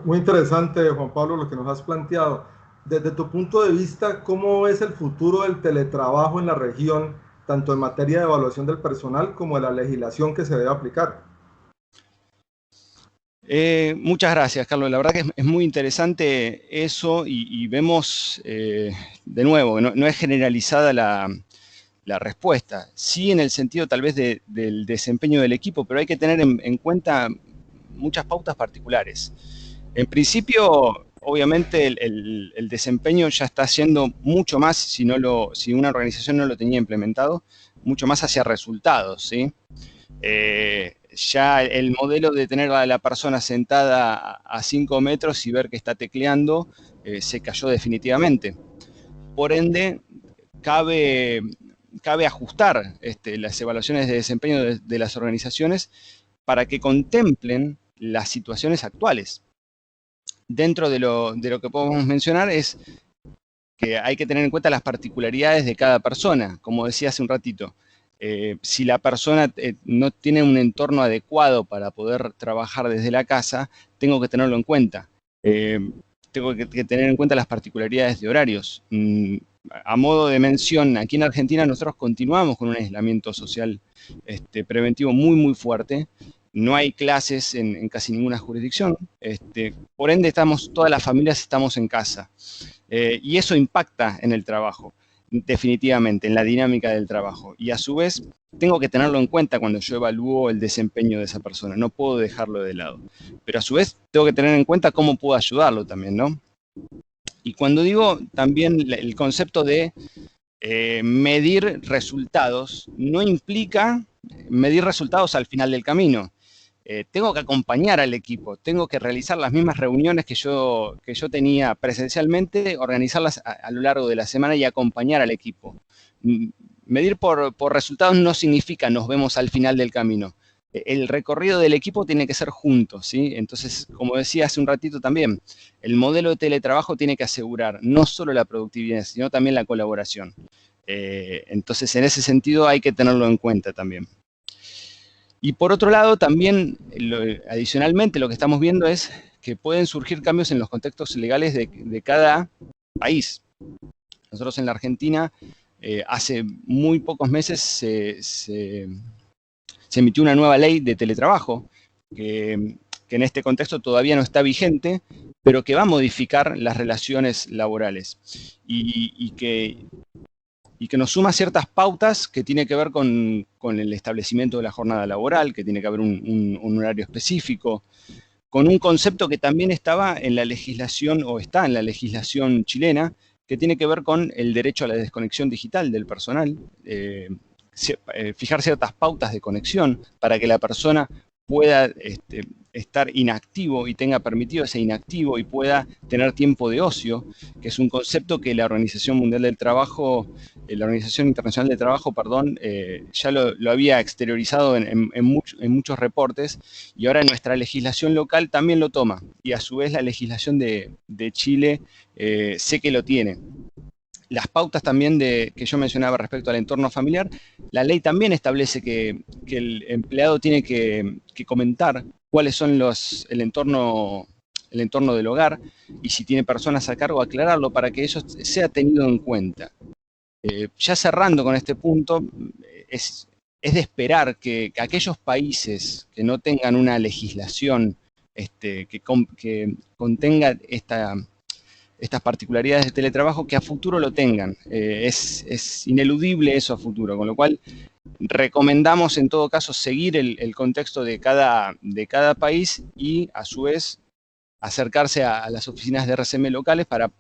Muy interesante, Juan Pablo, lo que nos has planteado. Desde tu punto de vista, ¿cómo es el futuro del teletrabajo en la región, tanto en materia de evaluación del personal como de la legislación que se debe aplicar? Muchas gracias, Carlos. La verdad que es muy interesante eso y vemos, de nuevo, no es generalizada la respuesta. Sí, en el sentido tal vez del desempeño del equipo, pero hay que tener en cuenta muchas pautas particulares. En principio, obviamente, el desempeño ya está siendo mucho más, si una organización no lo tenía implementado, mucho más hacia resultados, ¿sí? Ya el modelo de tener a la persona sentada a 5 metros y ver que está tecleando se cayó definitivamente. por ende cabe ajustar las evaluaciones de desempeño de las organizaciones para que contemplen las situaciones actuales. Dentro de lo que podemos mencionar es que hay que tener en cuenta las particularidades de cada persona, como decía hace un ratito. Si la persona no tiene un entorno adecuado para poder trabajar desde la casa, tengo que tenerlo en cuenta. Tengo que tener en cuenta las particularidades de horarios. A modo de mención, aquí en Argentina nosotros continuamos con un aislamiento social preventivo muy fuerte. No hay clases en casi ninguna jurisdicción. Por ende, todas las familias estamos en casa. Y eso impacta en el trabajo, definitivamente, en la dinámica del trabajo. Y a su vez, tengo que tenerlo en cuenta cuando yo evalúo el desempeño de esa persona. No puedo dejarlo de lado. Pero a su vez, tengo que tener en cuenta cómo puedo ayudarlo también, ¿no? Y cuando digo también el concepto de medir resultados, no implica medir resultados al final del camino. Tengo que acompañar al equipo, tengo que realizar las mismas reuniones que yo tenía presencialmente, organizarlas a lo largo de la semana y acompañar al equipo. Medir por resultados no significa nos vemos al final del camino. El recorrido del equipo tiene que ser juntos, ¿sí? Entonces, como decía hace un ratito también, el modelo de teletrabajo tiene que asegurar no solo la productividad, sino también la colaboración. Entonces, en ese sentido hay que tenerlo en cuenta también. Y por otro lado, también, adicionalmente, lo que estamos viendo es que pueden surgir cambios en los contextos legales de cada país. Nosotros en la Argentina, hace muy pocos meses se emitió una nueva ley de teletrabajo, que en este contexto todavía no está vigente, pero que va a modificar las relaciones laborales y que nos suma ciertas pautas que tiene que ver con el establecimiento de la jornada laboral, que tiene que haber un horario específico, con un concepto que también estaba en la legislación, o está en la legislación chilena, que tiene que ver con el derecho a la desconexión digital del personal, fijar ciertas pautas de conexión para que la persona pueda estar inactivo y tenga permitido ese inactivo y pueda tener tiempo de ocio, que es un concepto que la Organización Mundial del Trabajo, la Organización Internacional del Trabajo, perdón, ya lo había exteriorizado en muchos reportes, y ahora nuestra legislación local también lo toma, y a su vez la legislación de Chile sé que lo tiene. Las pautas también que yo mencionaba respecto al entorno familiar, la ley también establece que el empleado tiene que comentar cuáles son el entorno del hogar, y si tiene personas a cargo, aclararlo para que eso sea tenido en cuenta. Ya cerrando con este punto, es de esperar que aquellos países que no tengan una legislación que contenga estas particularidades de teletrabajo, que a futuro lo tengan. Es ineludible eso a futuro, con lo cual recomendamos en todo caso seguir el contexto de cada país y a su vez acercarse a las oficinas de RCM locales para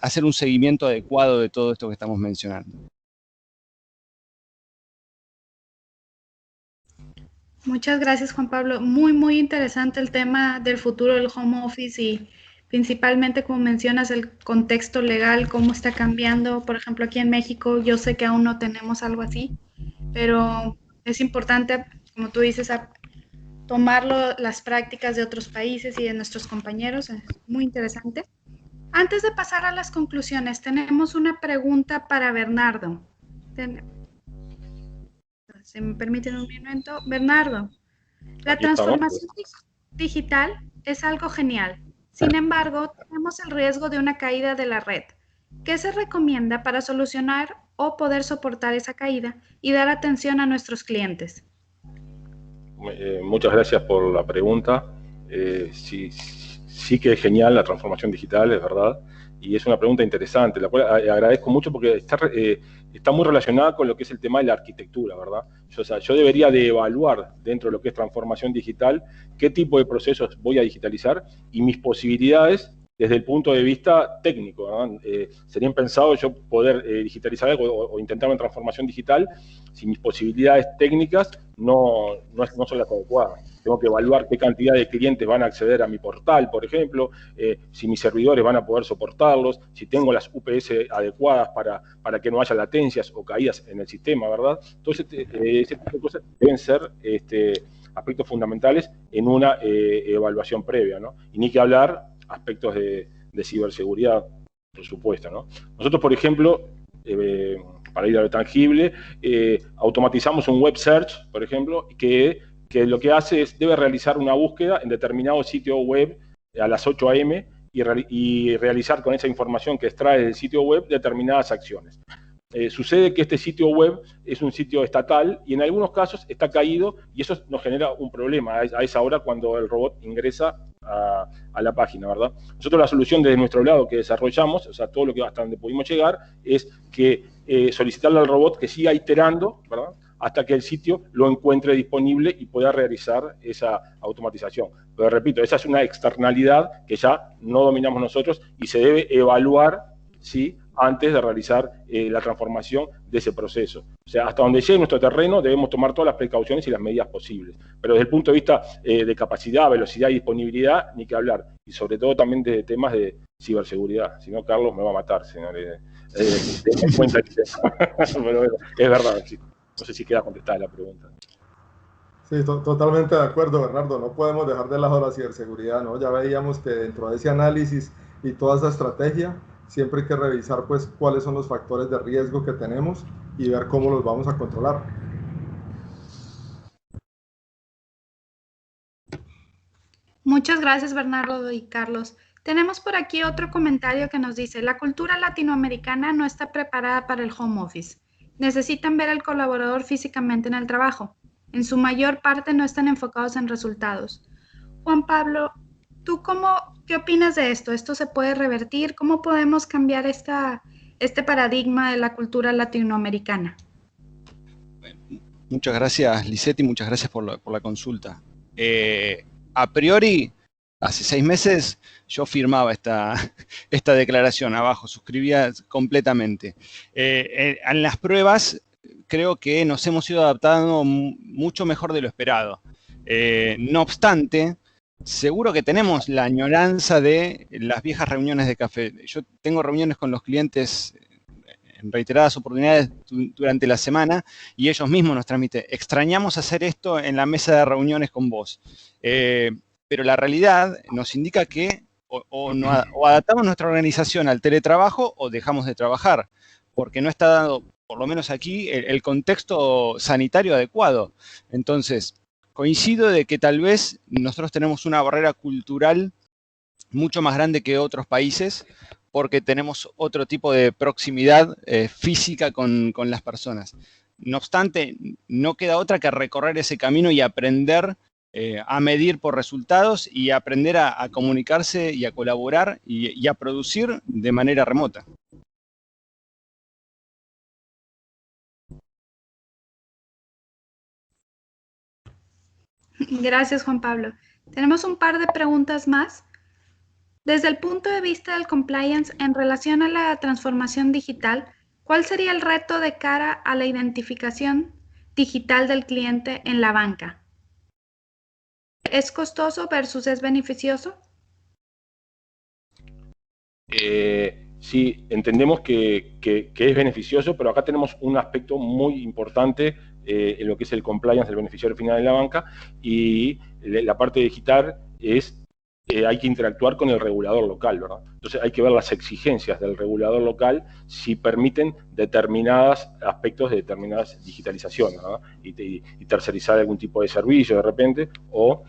hacer un seguimiento adecuado de todo esto que estamos mencionando. Muchas gracias, Juan Pablo. Muy interesante el tema del futuro del home office y principalmente, como mencionas, el contexto legal, cómo está cambiando. Por ejemplo, aquí en México, yo sé que aún no tenemos algo así, pero es importante, como tú dices, tomar las prácticas de otros países y de nuestros compañeros. Es muy interesante. Antes de pasar a las conclusiones, tenemos una pregunta para Bernardo. Si me permiten un momento. Bernardo, la transformación digital es algo genial. Sin embargo, tenemos el riesgo de una caída de la red. ¿Qué se recomienda para solucionar o poder soportar esa caída y dar atención a nuestros clientes? Muchas gracias por la pregunta. Sí que es genial la transformación digital, es verdad, y es una pregunta interesante, la cual agradezco mucho porque está muy relacionada con lo que es el tema de la arquitectura, ¿verdad? Yo debería de evaluar dentro de lo que es transformación digital qué tipo de procesos voy a digitalizar y mis posibilidades desde el punto de vista técnico, ¿no? Sería impensado yo poder digitalizar algo o intentar una transformación digital si mis posibilidades técnicas no son las adecuadas. Tengo que evaluar qué cantidad de clientes van a acceder a mi portal, por ejemplo, si mis servidores van a poder soportarlos, si tengo las UPS adecuadas para que no haya latencias o caídas en el sistema, ¿verdad? Entonces, ese tipo de cosas deben ser aspectos fundamentales en una evaluación previa, ¿no? Y ni que hablar aspectos de ciberseguridad, por supuesto, ¿no? Nosotros, por ejemplo, para ir a lo tangible, automatizamos un web search, por ejemplo, que lo que hace es, debe realizar una búsqueda en determinado sitio web a las 8 a.m. y realizar con esa información que extrae del sitio web determinadas acciones. Sucede que este sitio web es un sitio estatal y en algunos casos está caído y eso nos genera un problema a esa hora cuando el robot ingresa a la página, ¿verdad? Nosotros la solución desde nuestro lado que desarrollamos, o sea, todo lo que hasta donde pudimos llegar, es que solicitarle al robot que siga iterando, ¿verdad?, hasta que el sitio lo encuentre disponible y pueda realizar esa automatización. Pero repito, esa es una externalidad que ya no dominamos nosotros y se debe evaluar, ¿sí?, antes de realizar la transformación de ese proceso. O sea, hasta donde llegue nuestro terreno debemos tomar todas las precauciones y las medidas posibles. Pero desde el punto de vista de capacidad, velocidad y disponibilidad, ni que hablar. Y sobre todo también de temas de ciberseguridad. Si no, Carlos me va a matar, señor. Ten en cuenta el tema. Pero bueno, es verdad, sí. No sé si queda contestada la pregunta. Sí, totalmente de acuerdo, Bernardo. No podemos dejar de lado la ciberseguridad, ¿no? Ya veíamos que dentro de ese análisis y toda esa estrategia, siempre hay que revisar pues cuáles son los factores de riesgo que tenemos y ver cómo los vamos a controlar. Muchas gracias, Bernardo y Carlos. Tenemos por aquí otro comentario que nos dice: la cultura latinoamericana no está preparada para el home office. Necesitan ver al colaborador físicamente en el trabajo. En su mayor parte no están enfocados en resultados. Juan Pablo, ¿tú qué opinas de esto? ¿Esto se puede revertir? ¿Cómo podemos cambiar este paradigma de la cultura latinoamericana? Muchas gracias, Lisette, y muchas gracias por la consulta. A priori, hace 6 meses yo firmaba esta declaración abajo, suscribía completamente. En las pruebas creo que nos hemos ido adaptando mucho mejor de lo esperado. No obstante, seguro que tenemos la añoranza de las viejas reuniones de café. Yo tengo reuniones con los clientes en reiteradas oportunidades durante la semana y ellos mismos nos transmiten: extrañamos hacer esto en la mesa de reuniones con vos. Pero la realidad nos indica que o adaptamos nuestra organización al teletrabajo o dejamos de trabajar, porque no está dando, por lo menos aquí, el contexto sanitario adecuado. Entonces, coincido de que tal vez nosotros tenemos una barrera cultural mucho más grande que otros países, porque tenemos otro tipo de proximidad física con las personas. No obstante, no queda otra que recorrer ese camino y aprender a medir por resultados y aprender a comunicarse y a colaborar y a producir de manera remota. Gracias, Juan Pablo. Tenemos un par de preguntas más. Desde el punto de vista del compliance en relación a la transformación digital, ¿cuál sería el reto de cara a la identificación digital del cliente en la banca? ¿Es costoso versus es beneficioso? Sí, entendemos que es beneficioso, pero acá tenemos un aspecto muy importante en lo que es el compliance del beneficiario final de la banca, y la parte digital es hay que interactuar con el regulador local, ¿verdad? Entonces hay que ver las exigencias del regulador local si permiten determinados aspectos de determinadas digitalizaciones, ¿verdad? Y tercerizar algún tipo de servicio de repente, o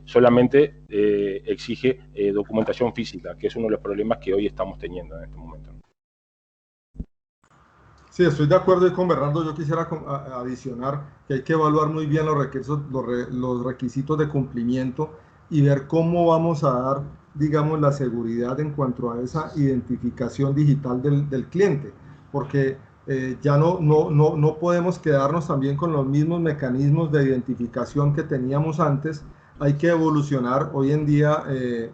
solamente exige documentación física, que es uno de los problemas que hoy estamos teniendo en este momento. Sí, estoy de acuerdo con Bernardo. Yo quisiera adicionar que hay que evaluar muy bien los requisitos de cumplimiento y ver cómo vamos a dar, digamos, la seguridad en cuanto a esa identificación digital del cliente, porque ya no podemos quedarnos también con los mismos mecanismos de identificación que teníamos antes, hay que evolucionar. Hoy en día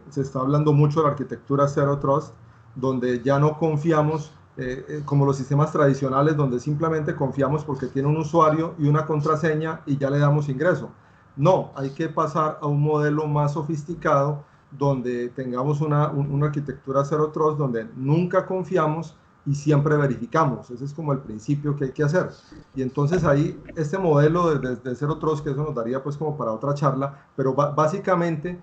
se está hablando mucho de la arquitectura Zero Trust, donde ya no confiamos como los sistemas tradicionales, donde simplemente confiamos porque tiene un usuario y una contraseña y ya le damos ingreso. No, hay que pasar a un modelo más sofisticado, donde tengamos una arquitectura Zero Trust, donde nunca confiamos y siempre verificamos. Ese es como el principio que hay que hacer. Y entonces ahí, este modelo de Zero Trust, que eso nos daría pues como para otra charla, pero básicamente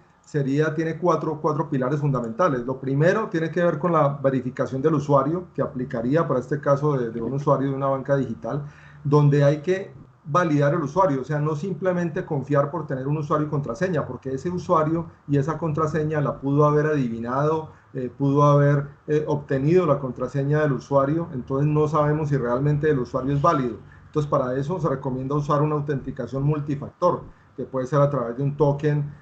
tiene cuatro pilares fundamentales. Lo primero tiene que ver con la verificación del usuario, que aplicaría para este caso de un usuario de una banca digital, donde hay que validar el usuario, o sea, no simplemente confiar por tener un usuario y contraseña, porque ese usuario y esa contraseña la pudo haber adivinado, pudo haber obtenido la contraseña del usuario, entonces no sabemos si realmente el usuario es válido. Entonces, para eso se recomienda usar una autenticación multifactor, que puede ser a través de un token,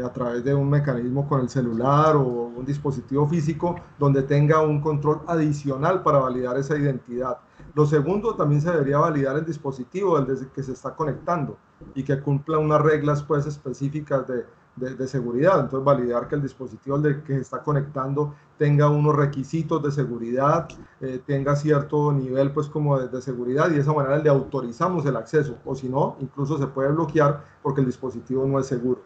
a través de un mecanismo con el celular o un dispositivo físico, donde tenga un control adicional para validar esa identidad. Lo segundo, también se debería validar el dispositivo desde que se está conectando y que cumpla unas reglas pues específicas de seguridad. Entonces, validar que el dispositivo al que se está conectando tenga unos requisitos de seguridad, tenga cierto nivel pues como de seguridad, y de esa manera le autorizamos el acceso, o si no, incluso se puede bloquear porque el dispositivo no es seguro.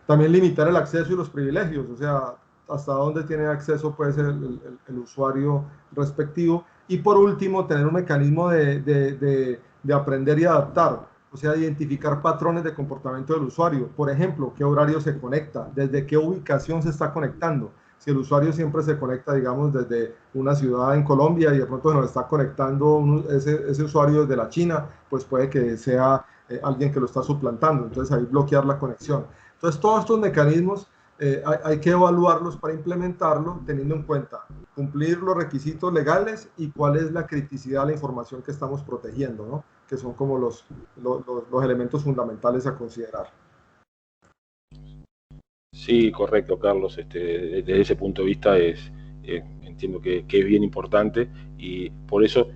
También limitar el acceso y los privilegios, o sea, hasta dónde tiene acceso pues el usuario respectivo. Y por último, tener un mecanismo de aprender y adaptar, o sea, identificar patrones de comportamiento del usuario. Por ejemplo, qué horario se conecta, desde qué ubicación se está conectando. Si el usuario siempre se conecta, digamos, desde una ciudad en Colombia y de pronto se nos está conectando ese usuario desde la China, pues puede que sea alguien que lo está suplantando. Entonces ahí bloquear la conexión. Entonces todos estos mecanismos hay que evaluarlos para implementarlo, teniendo en cuenta cumplir los requisitos legales y cuál es la criticidad de la información que estamos protegiendo, ¿no? Que son como los elementos fundamentales a considerar. Sí, correcto, Carlos. Desde ese punto de vista entiendo que es bien importante, y por eso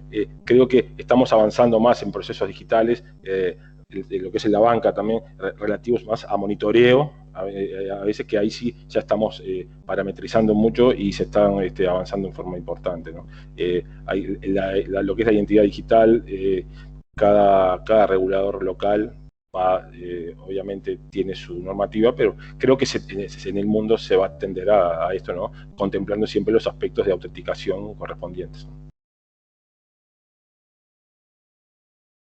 creo que estamos avanzando más en procesos digitales, de lo que es en la banca también, relativos más a monitoreo. A veces que ahí sí ya estamos parametrizando mucho y se están avanzando en forma importante, ¿no? Lo que es la identidad digital, cada regulador local obviamente tiene su normativa, pero creo que en el mundo se va a tender a esto, ¿no? Contemplando siempre los aspectos de autenticación correspondientes.